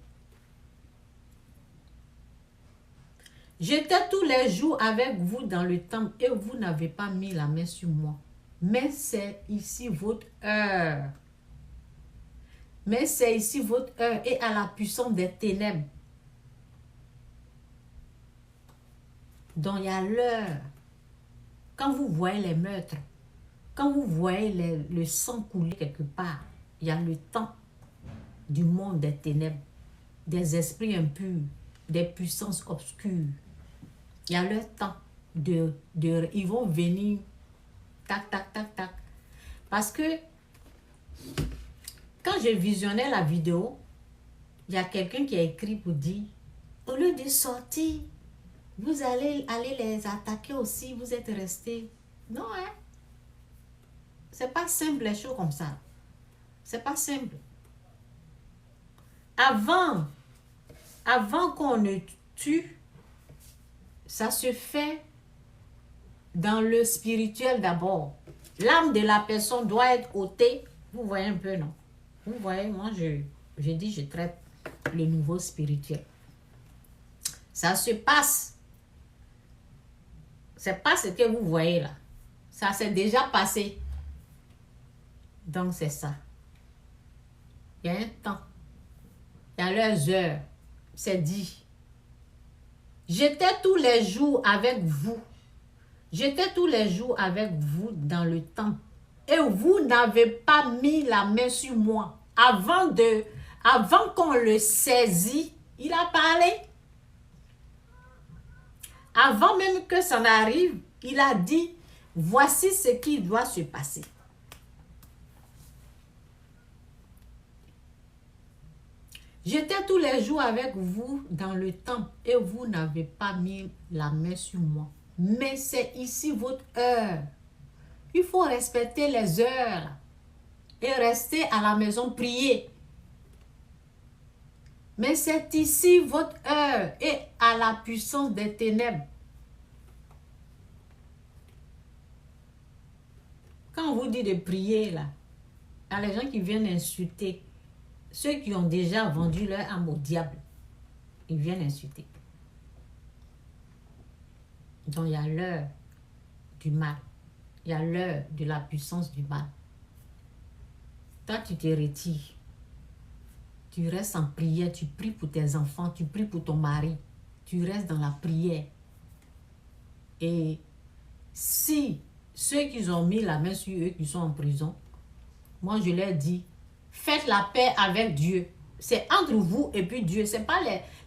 J'étais tous les jours avec vous dans le temple et vous n'avez pas mis la main sur moi. Mais c'est ici votre heure. Mais c'est ici votre heure et à la puissance des ténèbres. Donc il y a l'heure. Quand vous voyez les meurtres, quand vous voyez le sang couler quelque part, il y a le temps du monde des ténèbres. des esprits impurs, des puissances obscures. Il y a leur temps ils vont venir, tac, tac, tac, tac. Parce que quand je visionnais la vidéo, il y a quelqu'un qui a écrit pour dire, au lieu de sortir, vous allez aller les attaquer aussi, vous êtes restés. Non, hein? C'est pas simple les choses comme ça. C'est pas simple. Avant qu'on ne tue, ça se fait dans le spirituel d'abord. L'âme de la personne doit être ôtée. Vous voyez un peu, non? Vous voyez, moi, je dis, je traite le niveau spirituel. Ça se passe. C'est pas ce que vous voyez là. Ça s'est déjà passé. Donc, c'est ça. Il y a un temps. Il y a leurs heures. C'est dit. J'étais tous les jours avec vous. J'étais tous les jours avec vous dans le temps. Et vous n'avez pas mis la main sur moi. Avant qu'on le saisit, il a parlé. Avant même que ça n'arrive, il a dit, voici ce qui doit se passer. J'étais tous les jours avec vous dans le temple et vous n'avez pas mis la main sur moi. Mais c'est ici votre heure. Il faut respecter les heures et rester à la maison prier. Mais c'est ici votre heure et à la puissance des ténèbres. Quand on vous dit de prier là, il y a les gens qui viennent insulter. Ceux qui ont déjà vendu leur âme au diable, ils viennent insulter. Donc il y a l'heure du mal. Il y a l'heure de la puissance du mal. Toi, tu te retires. Tu restes en prière, tu pries pour tes enfants, tu pries pour ton mari. Tu restes dans la prière. Et si ceux qui ont mis la main sur eux, qui sont en prison, moi je leur dis, faites la paix avec Dieu. C'est entre vous et puis Dieu. Ce n'est pas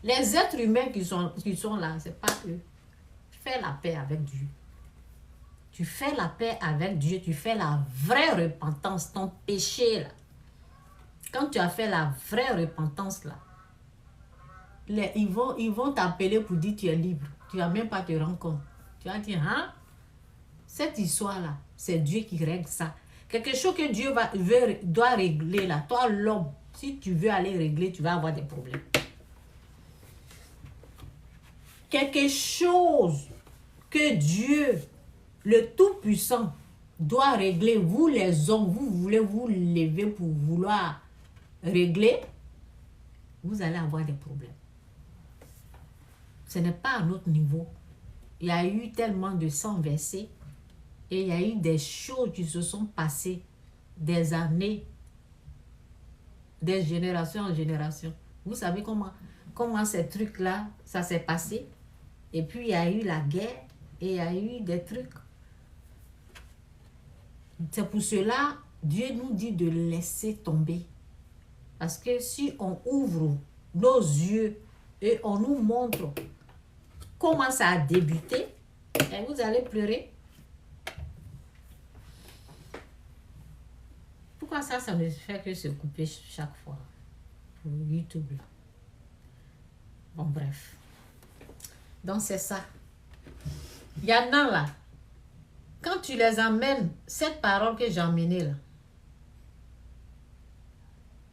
les êtres humains qui sont là. Ce n'est pas eux. Fais la paix avec Dieu. Tu fais la paix avec Dieu. Tu fais la vraie repentance. Ton péché là. Quand tu as fait la vraie repentance là, ils vont t'appeler pour dire tu es libre. Tu ne vas même pas te rendre compte. Tu vas dire, hein? Cette histoire là, c'est Dieu qui règle ça. Quelque chose que Dieu doit régler là. Toi, l'homme, si tu veux aller régler, tu vas avoir des problèmes. Quelque chose que Dieu, le Tout-Puissant, doit régler. Vous les hommes, vous voulez vous lever pour vouloir régler, vous allez avoir des problèmes. Ce n'est pas à notre niveau. Il y a eu tellement de sang versé. Et il y a eu des choses qui se sont passées des années, des générations en génération. Vous savez comment ces trucs-là, ça s'est passé. Et puis il y a eu la guerre et il y a eu des trucs. C'est pour cela, Dieu nous dit de laisser tomber. Parce que si on ouvre nos yeux et on nous montre comment ça a débuté, et vous allez pleurer. Pourquoi ça ne fait que se couper chaque fois pour YouTube là? Bon, bref. Donc, c'est ça. Il y en a là. Quand tu les emmènes, cette parole que j'ai emmenée là,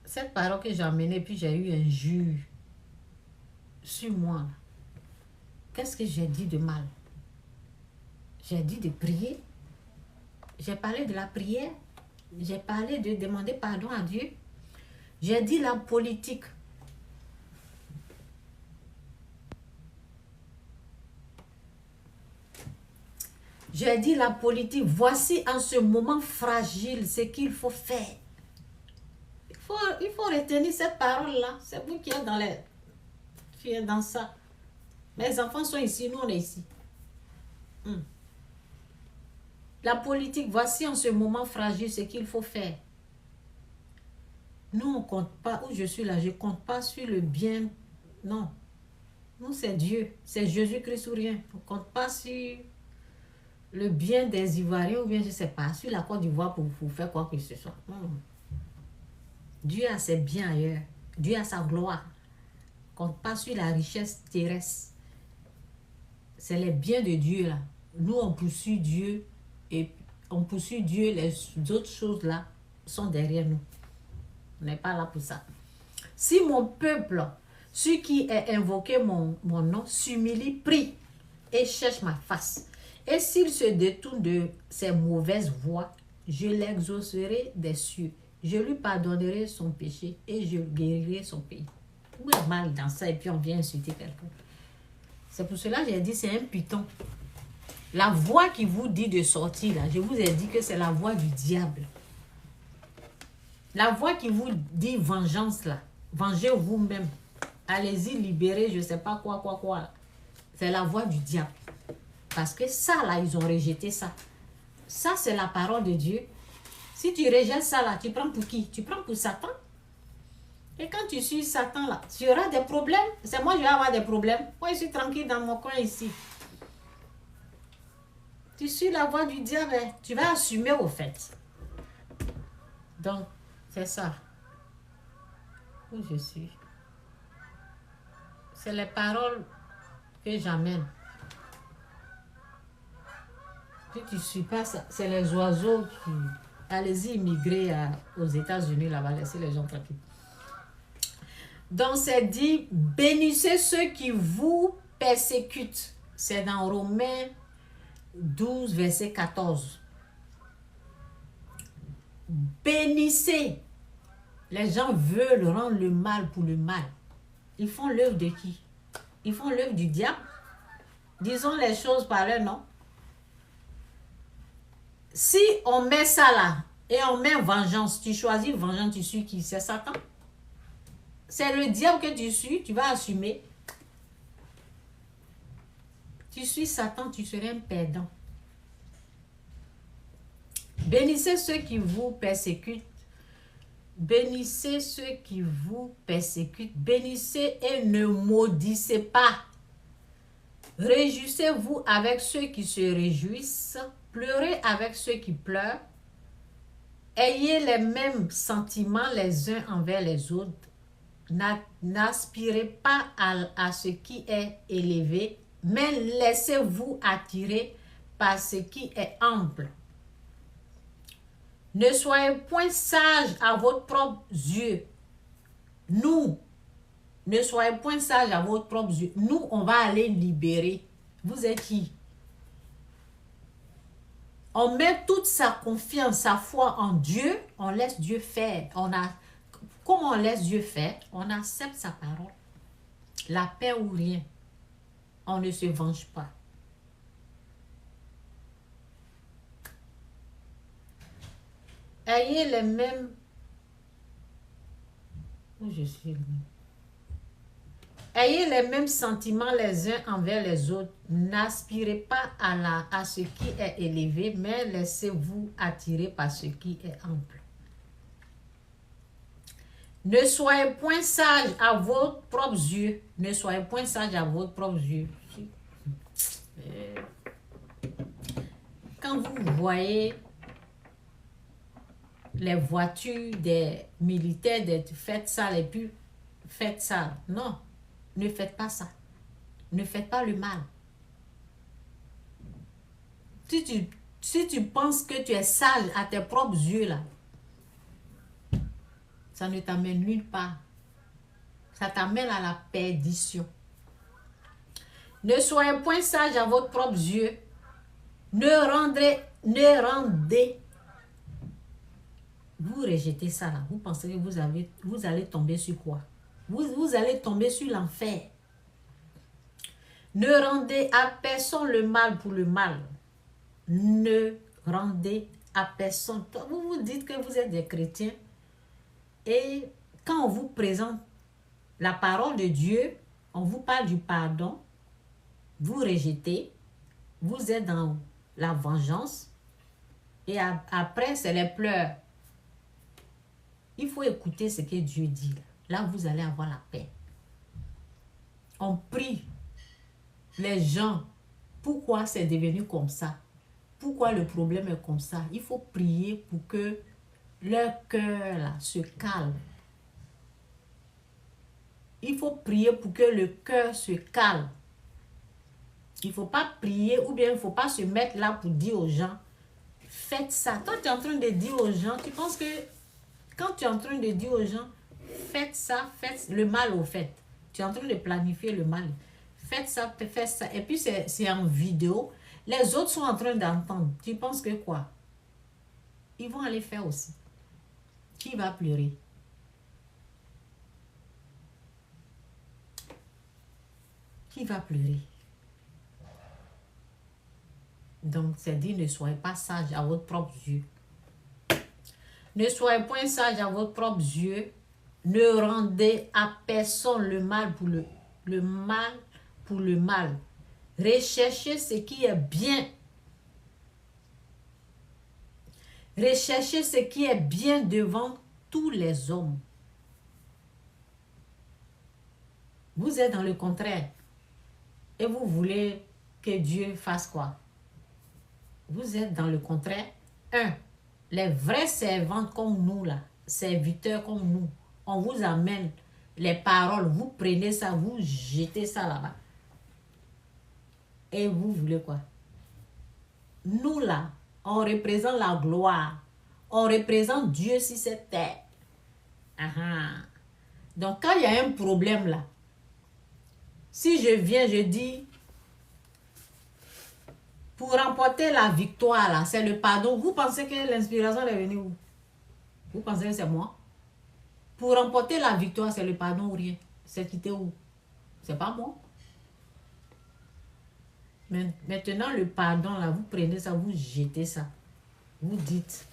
cette parole que j'ai emmenée, puis j'ai eu un jure sur moi. Qu'est-ce que j'ai dit de mal? J'ai dit de prier. J'ai parlé de la prière. J'ai parlé de demander pardon à Dieu. J'ai dit la politique. J'ai dit la politique. Voici en ce moment fragile ce qu'il faut faire. Il faut retenir cette parole-là. C'est vous qui êtes dans ça. Mes enfants sont ici, nous on est ici. La politique, voici en ce moment fragile ce qu'il faut faire. Nous, on compte pas, où je suis là, je compte pas sur le bien. Non. Nous, c'est Dieu. C'est Jésus-Christ ou rien. On compte pas sur le bien des Ivoiriens ou bien, je sais pas, sur la Côte d'Ivoire pour faire quoi que ce soit. Non. Dieu a ses biens ailleurs. Dieu a sa gloire. On compte pas sur la richesse terrestre. C'est les biens de Dieu là. Nous, on poursuit Dieu et on poursuit Dieu. Les autres choses là sont derrière nous. On n'est pas là pour ça. Si mon peuple, ceux qui est invoqué mon nom, s'humilie, prie et cherche ma face. Et s'il se détourne de ses mauvaises voies, je l'exaucerai des cieux. Je lui pardonnerai son péché et je guérirai son pays. Où est mal dans ça et puis on vient insulter quelqu'un? C'est pour cela que j'ai dit c'est un python. La voix qui vous dit de sortir là, je vous ai dit que c'est la voix du diable. La voix qui vous dit vengeance là, vengez vous-même. Allez-y, libérez, je ne sais pas quoi. C'est la voix du diable. Parce que ça là, ils ont rejeté ça. Ça, c'est la parole de Dieu. Si tu rejettes ça là, tu prends pour qui? Tu prends pour Satan. Et quand tu suis Satan là, tu auras des problèmes. C'est moi, je vais avoir des problèmes. Moi, je suis tranquille dans mon coin ici. Tu suis la voix du diable, tu vas assumer au fait. Donc, c'est ça. Où je suis. C'est les paroles que j'amène. Si tu ne suis pas ça, c'est les oiseaux qui... Allez-y immigrer aux États-Unis, là-bas, laissez les gens tranquilles. Donc, c'est dit, bénissez ceux qui vous persécutent. C'est dans Romains 12, verset 14. Bénissez. Les gens veulent rendre le mal pour le mal. Ils font l'œuvre de qui? Ils font l'œuvre du diable. Disons les choses par leur nom. Si on met ça là et on met vengeance, tu choisis vengeance, tu suis qui? C'est Satan. C'est le diable que tu suis, tu vas assumer. Tu suis Satan, tu serais un perdant. Bénissez ceux qui vous persécutent. Bénissez ceux qui vous persécutent. Bénissez et ne maudissez pas. Réjouissez-vous avec ceux qui se réjouissent. Pleurez avec ceux qui pleurent. Ayez les mêmes sentiments les uns envers les autres. N'aspirez pas à ce qui est élevé, mais laissez-vous attirer par ce qui est ample. Ne soyez point sages à votre propre yeux. Nous, ne soyez point sages à votre propre yeux. Nous, on va aller libérer. Vous êtes qui? On met toute sa confiance, sa foi en Dieu, on laisse Dieu faire. Comment on laisse Dieu faire? On accepte sa parole. La paix ou rien. On ne se venge pas. Ayez les mêmes... Où je suis? Ayez les mêmes sentiments les uns envers les autres. N'aspirez pas à ce qui est élevé, mais laissez-vous attirer par ce qui est ample. Ne soyez point sages à vos propres yeux. Ne soyez point sages à vos propres yeux. Quand vous voyez les voitures des militaires, faites ça, et puis faites ça. Non, ne faites pas ça. Ne faites pas le mal. Si tu penses que tu es sage à tes propres yeux, là, ça ne t'amène nulle part. Ça t'amène à la perdition. Ne soyez point sage à votre propre yeux. Ne rendez. Vous rejetez ça là. Vous pensez que vous allez tomber sur quoi? Vous allez tomber sur l'enfer. Ne rendez à personne le mal pour le mal. Ne rendez à personne. Vous vous dites que vous êtes des chrétiens. Et quand on vous présente la parole de Dieu, on vous parle du pardon, vous rejetez, vous êtes dans la vengeance, et après, c'est les pleurs. Il faut écouter ce que Dieu dit. Là, vous allez avoir la paix. On prie les gens. Pourquoi c'est devenu comme ça? Pourquoi le problème est comme ça? Il faut prier pour que leur cœur là, se calme. Il faut prier pour que le cœur se calme. Il ne faut pas prier ou bien il ne faut pas se mettre là pour dire aux gens, faites ça. Toi, tu es en train de dire aux gens, tu penses que quand tu es en train de dire aux gens, faites ça, faites le mal au fait. Tu es en train de planifier le mal. Faites ça, faites ça. Et puis, c'est en vidéo. Les autres sont en train d'entendre. Tu penses que quoi? Ils vont aller faire aussi. Qui va pleurer? Qui va pleurer? Donc, c'est dit, ne soyez pas sage à votre propre yeux. Ne soyez point sage à votre propre yeux. Ne rendez à personne le mal pour le mal pour le mal. Recherchez ce qui est bien. Recherchez ce qui est bien devant tous les hommes. Vous êtes dans le contraire. Et vous voulez que Dieu fasse quoi? Vous êtes dans le contraire. Les vrais servantes comme nous, là, serviteurs comme nous, on vous amène les paroles, vous prenez ça, vous jetez ça là-bas. Et vous voulez quoi? Nous, là, on représente la gloire. On représente Dieu sur cette terre. Donc, quand il y a un problème là, si je viens, je dis, pour remporter la victoire, là, c'est le pardon. Vous pensez que l'inspiration est venue où? Vous pensez que c'est moi? Pour remporter la victoire, c'est le pardon ou rien? C'est quitté où? C'est pas moi. Mais maintenant, le pardon, là, vous prenez ça, vous jetez ça. Vous dites,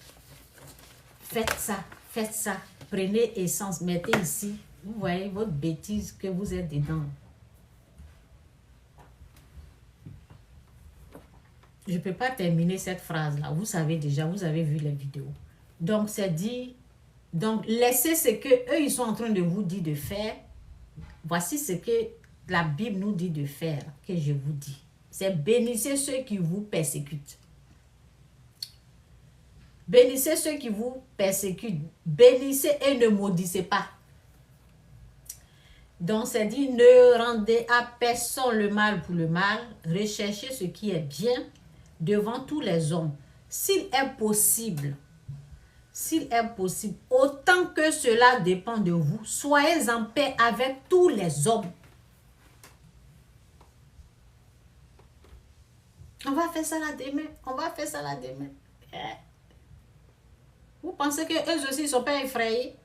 faites ça. Prenez essence, mettez ici. Vous voyez votre bêtise que vous êtes dedans. Je ne peux pas terminer cette phrase-là. Vous savez déjà, vous avez vu les vidéos. Donc, c'est dit, donc laissez ce que eux ils sont en train de vous dire de faire. Voici ce que la Bible nous dit de faire, que je vous dis. C'est bénissez ceux qui vous persécutent. Bénissez ceux qui vous persécutent. Bénissez et ne maudissez pas. Donc, c'est dit, ne rendez à personne le mal pour le mal. Recherchez ce qui est bien devant tous les hommes. S'il est possible, autant que cela dépend de vous, soyez en paix avec tous les hommes. On va faire ça là demain. Vous pensez qu'eux aussi, ils ne sont pas effrayés?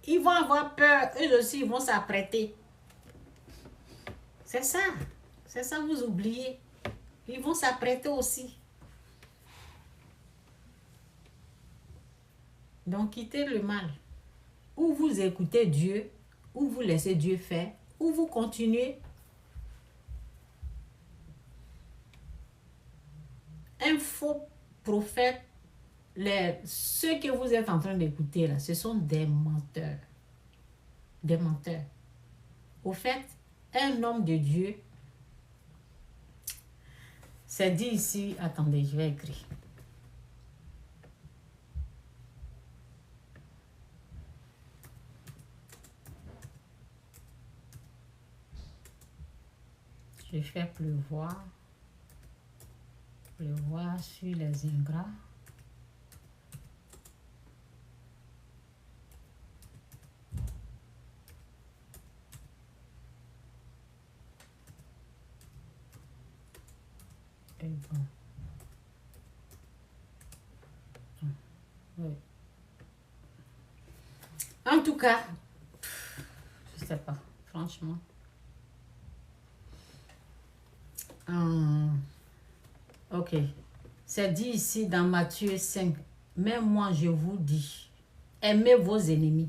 Ils vont avoir peur. Eux aussi, ils vont s'apprêter. C'est ça. C'est ça, vous oubliez. Ils vont s'apprêter aussi. Donc, quittez le mal. Ou vous écoutez Dieu, ou vous laissez Dieu faire, ou vous continuez. Un faux prophète, ceux que vous êtes en train d'écouter là, ce sont des menteurs. Des menteurs. Au fait, un homme de Dieu, c'est dit ici, attendez, je vais écrire. Je fais pleuvoir sur les ingrats. Et bon. Oui. En tout cas, je sais pas, franchement. Ok. C'est dit ici dans Matthieu 5. Mais moi, je vous dis, aimez vos ennemis.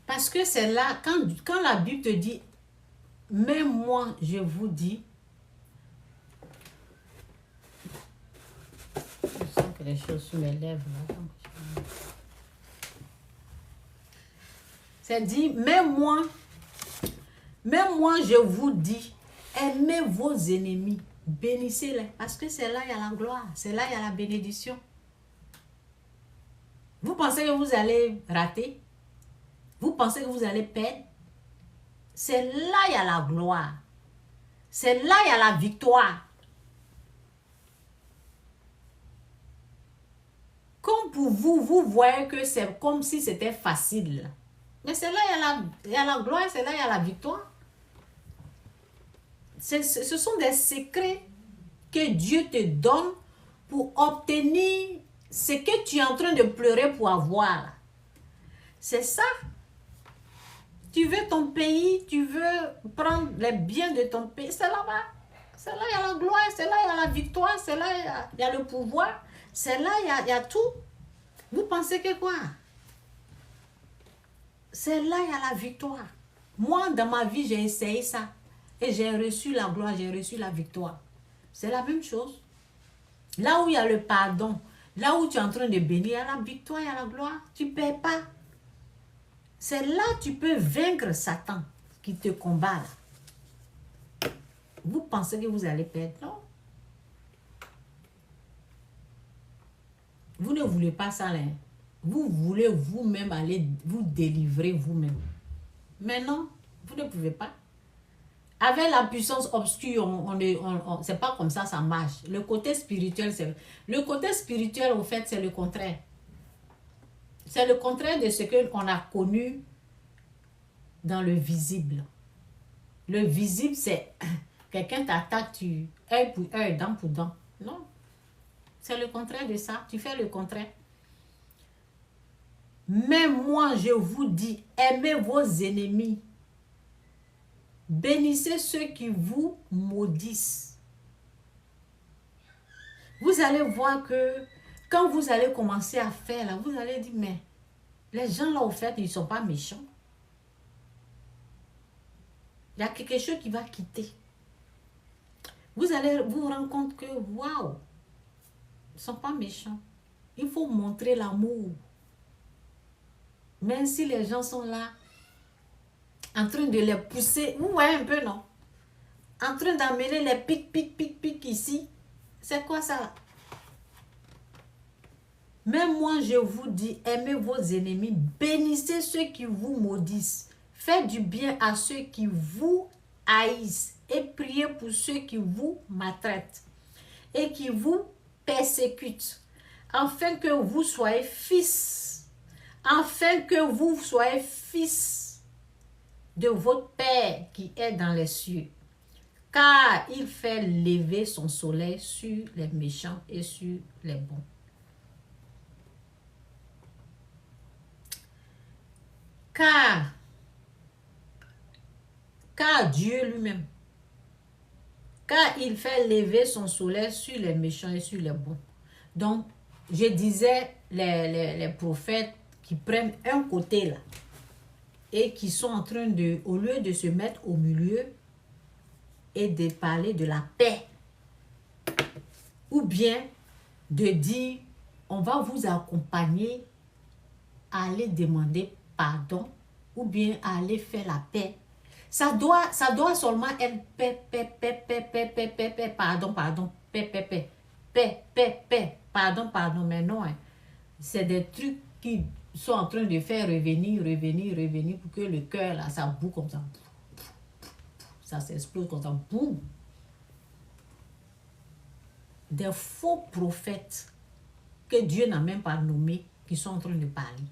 Parce que c'est là, quand la Bible te dit, mais moi, je vous dis, je sens que quelque chose sur mes lèvres. Là. C'est dit, même moi, je vous dis, aimez vos ennemis, bénissez-les, parce que c'est là il y a la gloire, c'est là il y a la bénédiction. Vous pensez que vous allez rater? Vous pensez que vous allez perdre? C'est là il y a la gloire. C'est là il y a la victoire. Comme pour vous, vous voyez que c'est comme si c'était facile. Mais c'est là il y a la gloire, c'est là il y a la victoire. Ce sont des secrets que Dieu te donne pour obtenir ce que tu es en train de pleurer pour avoir. C'est ça. Tu veux ton pays, tu veux prendre les biens de ton pays, c'est là-bas. C'est là il y a la gloire, c'est là il y a la victoire, c'est là il y a le pouvoir, c'est là il y a tout. Vous pensez que quoi? C'est là il y a la victoire. Moi, dans ma vie, j'ai essayé ça. Et j'ai reçu la gloire, j'ai reçu la victoire. C'est la même chose. Là où il y a le pardon, là où tu es en train de bénir, il y a la victoire, il y a la gloire. Tu ne perds pas. C'est là que tu peux vaincre Satan qui te combat. Là. Vous pensez que vous allez perdre? Non. Vous ne voulez pas ça. Là. Vous voulez vous-même aller vous délivrer vous-même. Mais non, vous ne pouvez pas. Avec la puissance obscure, c'est pas comme ça marche. Le côté spirituel, au fait, c'est le contraire. C'est le contraire de ce qu'on a connu dans le visible. Le visible, c'est quelqu'un t'attaque, tu œil pour œil, dent pour dent. Non. C'est le contraire de ça. Tu fais le contraire. Mais moi, je vous dis, aimez vos ennemis. Bénissez ceux qui vous maudissent. Vous allez voir que quand vous allez commencer à faire, là, vous allez dire, mais les gens là, au fait, ils ne sont pas méchants. Il y a quelque chose qui va quitter. Vous allez vous rendre compte que, waouh, ils ne sont pas méchants. Il faut montrer l'amour. Même si les gens sont là, en train de les pousser, vous voyez un peu, non? En train d'amener les pics ici. C'est quoi ça? Même moi, je vous dis, aimez vos ennemis, bénissez ceux qui vous maudissent, faites du bien à ceux qui vous haïssent et priez pour ceux qui vous maltraitent et qui vous persécutent, afin que vous soyez fils, de votre Père qui est dans les cieux, car il fait lever son soleil sur les méchants et sur les bons. Car Dieu lui-même, car il fait lever son soleil sur les méchants et sur les bons. Donc, je disais, les prophètes qui prennent un côté là, et qui sont en train de, au lieu de se mettre au milieu et de parler de la paix, ou bien de dire, on va vous accompagner à aller demander pardon, ou bien à aller faire la paix. Ça doit seulement être paix, pardon, paix, pardon, mais non, hein. C'est des trucs qui sont en train de faire revenir pour que le cœur, là, ça boue comme ça. Ça s'explose comme ça. Boum. Des faux prophètes que Dieu n'a même pas nommés qui sont en train de parler.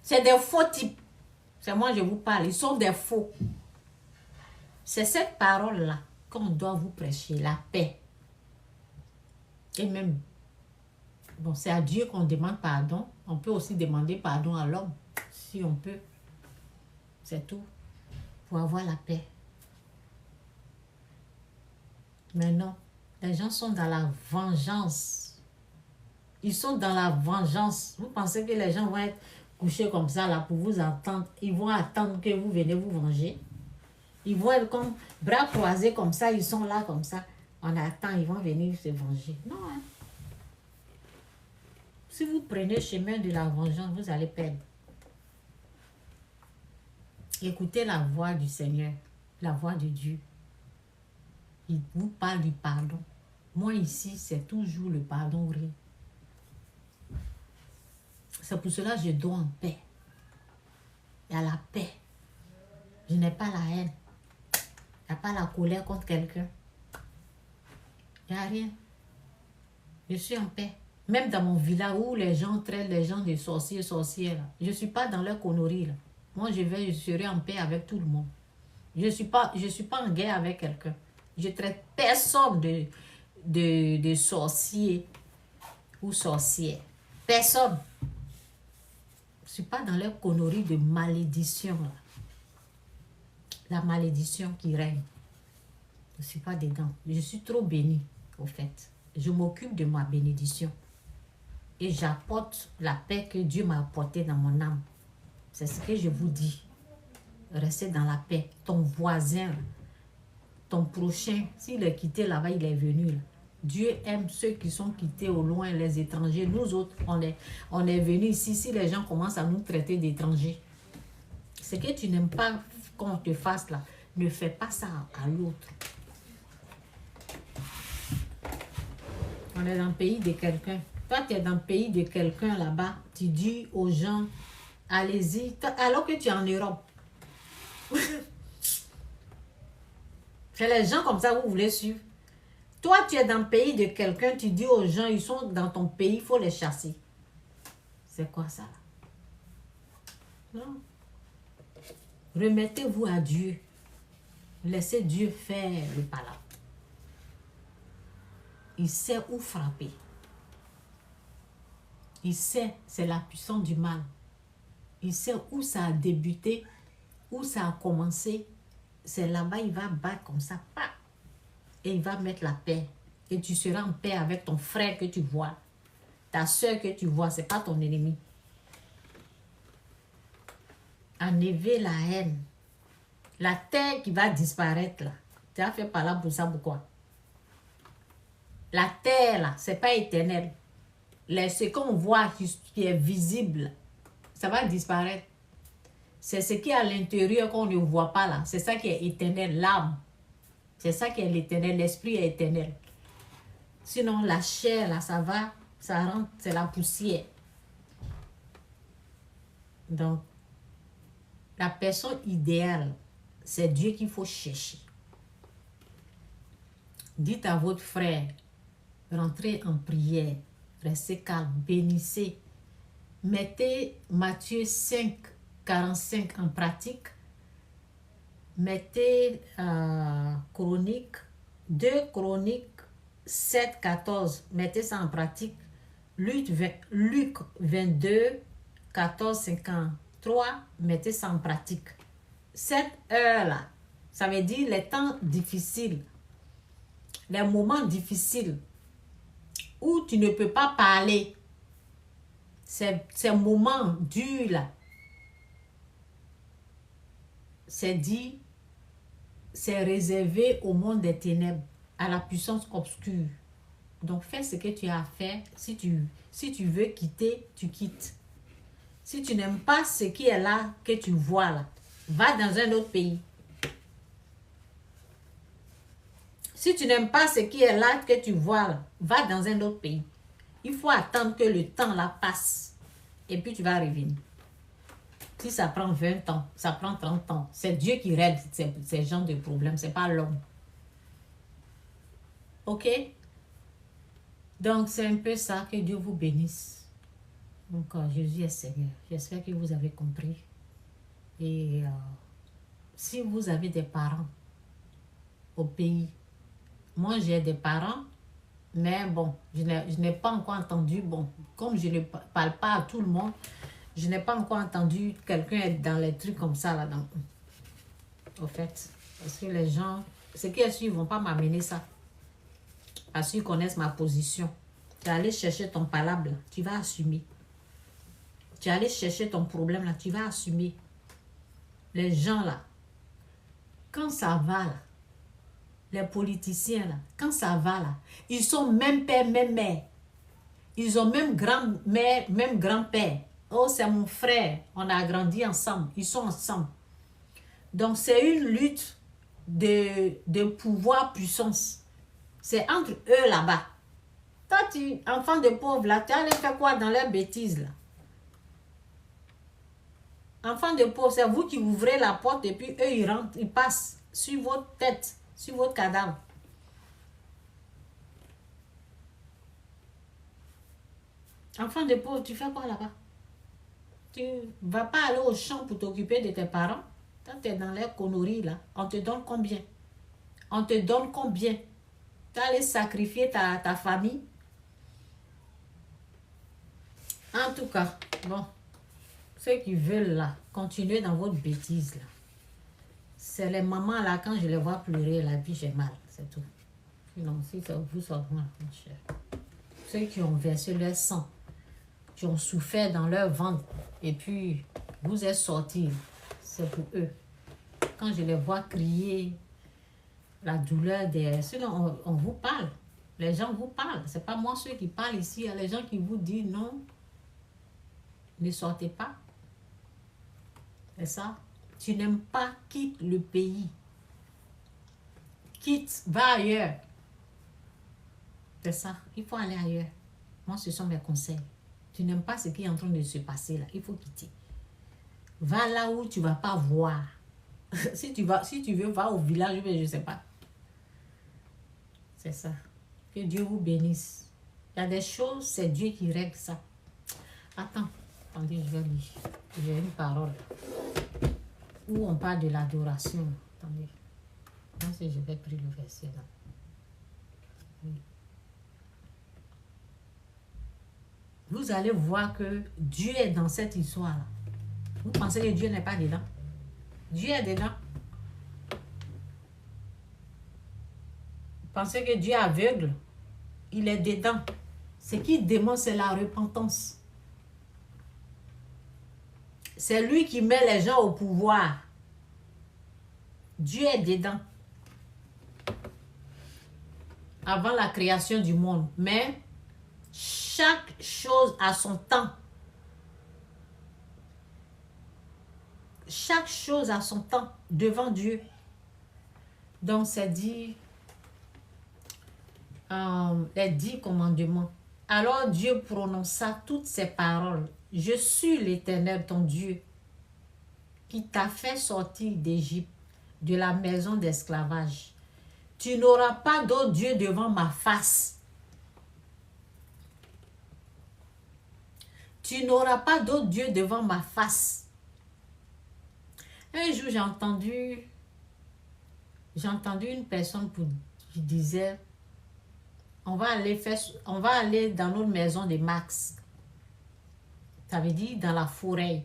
C'est des faux types. C'est moi, je vous parle. Ils sont des faux. C'est cette parole-là qu'on doit vous prêcher, la paix. Et même, bon, c'est à Dieu qu'on demande pardon. On peut aussi demander pardon à l'homme, si on peut. C'est tout. Pour avoir la paix. Mais non, les gens sont dans la vengeance. Ils sont dans la vengeance. Vous pensez que les gens vont être couchés comme ça là pour vous entendre? Ils vont attendre que vous venez vous venger. Ils vont être comme bras croisés comme ça. Ils sont là comme ça. On attend, ils vont venir se venger. Non, hein. Si vous prenez le chemin de la vengeance, vous allez perdre. Écoutez la voix du Seigneur, la voix de Dieu. Il vous parle du pardon. Moi ici, c'est toujours le pardon ou rien. C'est pour cela que je dors en paix. Il y a la paix. Je n'ai pas la haine. Il n'y a pas la colère contre quelqu'un. Il n'y a rien. Je suis en paix. Même dans mon village où les gens traitent les gens de sorciers, sorcières. Je ne suis pas dans leur connerie. Là. Moi, je serai en paix avec tout le monde. Je suis pas en guerre avec quelqu'un. Je traite personne de sorcier ou sorcière. Personne. Je ne suis pas dans leur connerie de malédiction. Là. La malédiction qui règne. Je ne suis pas dedans. Je suis trop béni, au fait. Je m'occupe de ma bénédiction. Et j'apporte la paix que Dieu m'a apportée dans mon âme. C'est ce que je vous dis. Restez dans la paix. Ton voisin, ton prochain, s'il est quitté là-bas, il est venu. Là. Dieu aime ceux qui sont quittés au loin, les étrangers. Nous autres, on est venus ici. Si les gens commencent à nous traiter d'étrangers, ce que tu n'aimes pas qu'on te fasse là, ne fais pas ça à l'autre. On est dans le pays de quelqu'un. Toi, tu es dans le pays de quelqu'un là-bas. Tu dis aux gens, allez-y. Alors que tu es en Europe. C'est les gens comme ça que vous voulez suivre. Toi, tu es dans le pays de quelqu'un. Tu dis aux gens, ils sont dans ton pays, il faut les chasser. C'est quoi ça là? Non. Remettez-vous à Dieu. Laissez Dieu faire le palabre. Il sait où frapper. Il sait, c'est la puissance du mal. Il sait où ça a débuté, où ça a commencé. C'est là-bas, il va battre comme ça. Pas. Et il va mettre la paix. Et tu seras en paix avec ton frère que tu vois. Ta soeur que tu vois, ce n'est pas ton ennemi. Enlever la haine. La terre qui va disparaître là. Tu as fait par là pour ça, pourquoi? La terre là, ce n'est pas éternel. Ce qu'on voit qui est visible, ça va disparaître. C'est ce qui est à l'intérieur qu'on ne voit pas là. C'est ça qui est éternel, l'âme. C'est ça qui est l'éternel, l'esprit est éternel. Sinon, la chair là, ça rentre, c'est la poussière. Donc, la personne idéale, c'est Dieu qu'il faut chercher. Dites à votre frère, rentrez en prière, restez calme, bénissez. Mettez Matthieu 5, 45 en pratique. Mettez Chronique, 2 Chroniques 7, 14. Mettez ça en pratique. Luc 22, 14, 53. Mettez ça en pratique. Cette heure-là, ça veut dire les temps difficiles, les moments difficiles où tu ne peux pas parler. Ces moments durs là, c'est dit, c'est réservé au monde des ténèbres, à la puissance obscure. Donc fais ce que tu as à faire. Si tu veux quitter, tu quittes. Si tu n'aimes pas ce qui est là, que tu vois là, va dans un autre pays. Si tu n'aimes pas ce qui est là, que tu vois là, va dans un autre pays. Il faut attendre que le temps là passe. Et puis tu vas revenir. Si ça prend 20 ans, ça prend 30 ans. C'est Dieu qui règle ces genres de problèmes. Ce n'est pas l'homme. Ok? Donc c'est un peu ça. Que Dieu vous bénisse. Donc Jésus est Seigneur. J'espère que vous avez compris. Et si vous avez des parents au pays, moi j'ai des parents, mais bon, je n'ai pas encore entendu, bon, comme je ne parle pas à tout le monde, je n'ai pas encore entendu quelqu'un être dans les trucs comme ça là-dedans. Au fait, parce que les gens, ceux qui sont, ils ne vont pas m'amener ça. Parce qu'ils connaissent ma position. Tu vas aller chercher ton palabre, là, tu vas assumer. Tu vas aller chercher ton problème, là, tu vas assumer. Les gens là, quand ça va là, les politiciens là, quand ça va là, ils sont même père, même mère. Ils ont même grand-mère, même grand-père. Oh, c'est mon frère. On a grandi ensemble. Ils sont ensemble. Donc, c'est une lutte de pouvoir-puissance. C'est entre eux là-bas. Toi, tu, enfant de pauvre, là, tu allais faire quoi dans leurs bêtises, là? Enfant de pauvre, c'est vous qui ouvrez la porte et puis eux, ils rentrent, ils passent sur votre tête, sur votre cadavre. Enfant de pauvre, tu fais quoi là-bas? Tu vas pas aller au champ pour t'occuper de tes parents? Quand tu es dans les conneries, là, on te donne combien? On te donne combien? Tu allais sacrifier ta famille? En tout cas, bon, ceux qui veulent là, continuer dans votre bêtise là. C'est les mamans là, quand je les vois pleurer, la vie j'ai mal, c'est tout. Sinon, si ça vous sort moi, mon cher. Ceux qui ont versé leur sang, qui ont souffert dans leur ventre, et puis vous êtes sortis, c'est pour eux. Quand je les vois crier, la douleur des... Sinon, on vous parle. Les gens vous parlent. C'est pas moi ceux qui parlent ici. Il y a les gens qui vous disent non, ne sortez pas. C'est ça. Tu n'aimes pas, quitte le pays. Quitte, va ailleurs. C'est ça. Il faut aller ailleurs. Moi, ce sont mes conseils. Tu n'aimes pas ce qui est en train de se passer là. Il faut quitter. Va là où tu ne vas pas voir. si tu veux, va au village, mais je ne sais pas. C'est ça. Que Dieu vous bénisse. Il y a des choses, c'est Dieu qui règle ça. Attendez, je vais lire. J'ai une parole où on parle de l'adoration. Attendez. Je pense que je vais prendre le verset là. Oui. Vous allez voir que Dieu est dans cette histoire-là. Vous pensez que Dieu n'est pas dedans? Dieu est dedans. Vous pensez que Dieu est aveugle? Il est dedans. Ce qui demande, c'est la repentance. C'est lui qui met les gens au pouvoir. Dieu est dedans. Avant la création du monde. Mais chaque chose a son temps. Chaque chose a son temps devant Dieu. Donc, c'est dit, les 10 commandements. Alors Dieu prononça toutes ces paroles. Je suis l'Éternel, ton Dieu, qui t'a fait sortir d'Égypte, de la maison d'esclavage. Tu n'auras pas d'autre Dieu devant ma face. Tu n'auras pas d'autre Dieu devant ma face. Un jour, j'ai entendu une personne qui disait, on va aller dans notre maison de Max. Ça veut dire dans la forêt.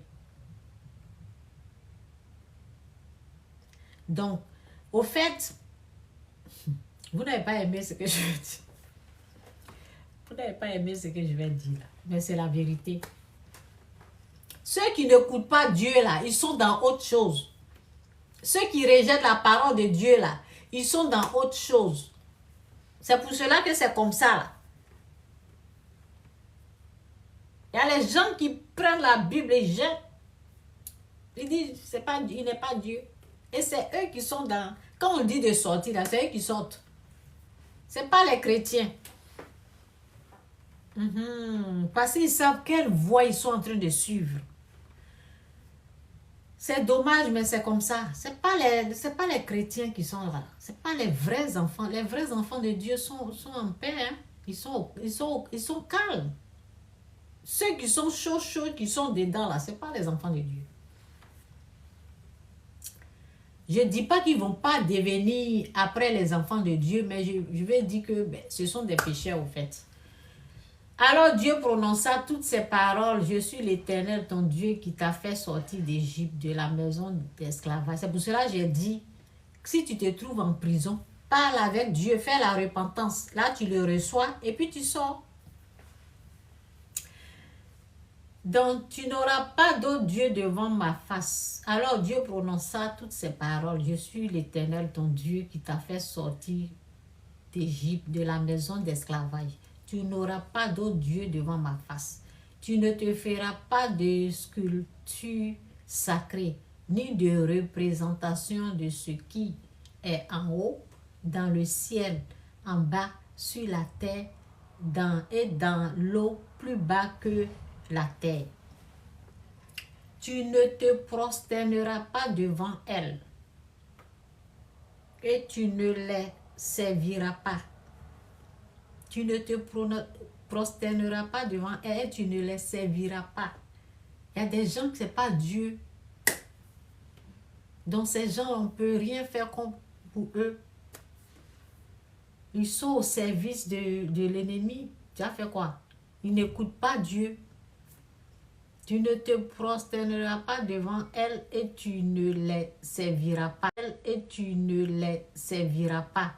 Donc, au fait, vous n'avez pas aimé ce que je veux dire. Vous n'avez pas aimé ce que je vais dire là. Mais c'est la vérité. Ceux qui n'écoutent pas Dieu là, ils sont dans autre chose. Ceux qui rejettent la parole de Dieu là, ils sont dans autre chose. C'est pour cela que c'est comme ça là. Il y a les gens qui prennent la Bible et jettent. Ils disent, il n'est pas Dieu. Et c'est eux qui sont dans... Quand on dit de sortir là, c'est eux qui sortent. Ce n'est pas les chrétiens. Parce qu'ils savent quelle voie ils sont en train de suivre. C'est dommage, mais c'est comme ça. Ce n'est pas les chrétiens qui sont là. Ce n'est pas les vrais enfants. Les vrais enfants de Dieu sont en paix. Hein? Ils sont calmes. Ceux qui sont chauds, qui sont dedans là, ce n'est pas les enfants de Dieu. Je ne dis pas qu'ils ne vont pas devenir après les enfants de Dieu, mais je vais dire que ce sont des pécheurs au fait. Alors Dieu prononça toutes ces paroles. Je suis l'Éternel, ton Dieu, qui t'a fait sortir d'Égypte, de la maison d'esclavage. C'est pour cela que j'ai dit, si tu te trouves en prison, parle avec Dieu, fais la repentance. Là, tu le reçois et puis tu sors. Donc, tu n'auras pas d'autre Dieu devant ma face. Alors Dieu prononça toutes ces paroles. Je suis l'Éternel, ton Dieu, qui t'a fait sortir d'Égypte, de la maison d'esclavage. Tu n'auras pas d'autre Dieu devant ma face. Tu ne te feras pas de sculpture sacrée, ni de représentation de ce qui est en haut, dans le ciel, en bas, sur la terre, dans l'eau, plus bas que la terre. Tu ne te prosterneras pas devant elles, et tu ne les serviras pas. Tu ne te prosterneras pas devant elles et tu ne les serviras pas. Il y a des gens que ce n'est pas Dieu. Donc ces gens, on ne peut rien faire pour eux. Ils sont au service de l'ennemi. Tu as fait quoi? Ils n'écoutent pas Dieu. Tu ne te prosterneras pas devant elles et tu ne les serviras pas. Elles et tu ne les serviras pas.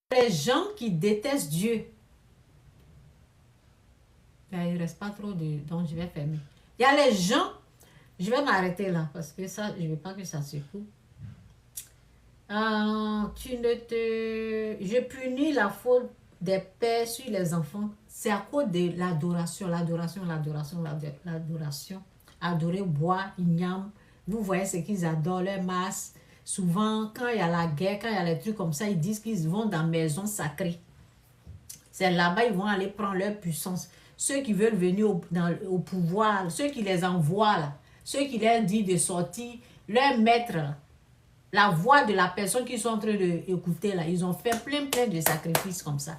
Les gens qui détestent Dieu. Là, il ne reste pas trop de... Donc, je vais fermer. Il y a les gens... Je vais m'arrêter là parce que ça, je ne veux pas que ça se coupe. Je punis la faute des pères sur les enfants. C'est à cause de l'adoration. Adorer, boire, igname. Vous voyez ce qu'ils adorent, leur masse. Souvent, quand il y a la guerre, quand il y a les trucs comme ça, ils disent qu'ils vont dans maisons sacrées. C'est là-bas ils vont aller prendre leur puissance. Ceux qui veulent venir au pouvoir, ceux qui les envoient là, ceux qui leur disent de sortir, leur maître là, la voix de la personne qu'ils sont en train d'écouter là, ils ont fait plein de sacrifices comme ça.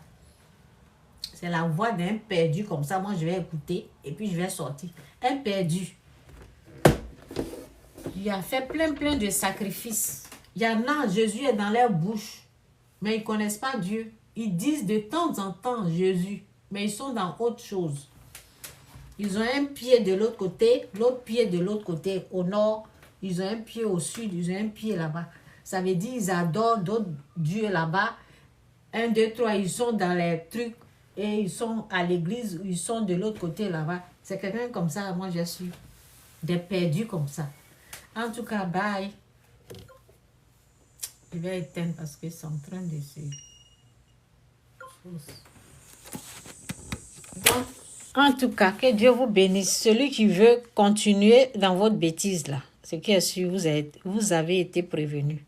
C'est la voix d'un perdu comme ça, moi je vais écouter et puis je vais sortir. Un perdu. Il a fait plein de sacrifices. Il y en a, Jésus est dans leur bouche, mais ils ne connaissent pas Dieu. Ils disent de temps en temps Jésus, mais ils sont dans autre chose. Ils ont un pied de l'autre côté, l'autre pied de l'autre côté, au nord. Ils ont un pied au sud, ils ont un pied là-bas. Ça veut dire qu'ils adorent d'autres dieux là-bas. 1, 2, 3, ils sont dans les trucs et ils sont à l'église, ils sont de l'autre côté là-bas. C'est quelqu'un comme ça, moi je suis des perdus comme ça. En tout cas, bye. Je vais éteindre parce que c'est en train de se... Donc, en tout cas, que Dieu vous bénisse. Celui qui veut continuer dans votre bêtise là, ce qui est sûr, vous avez été prévenu.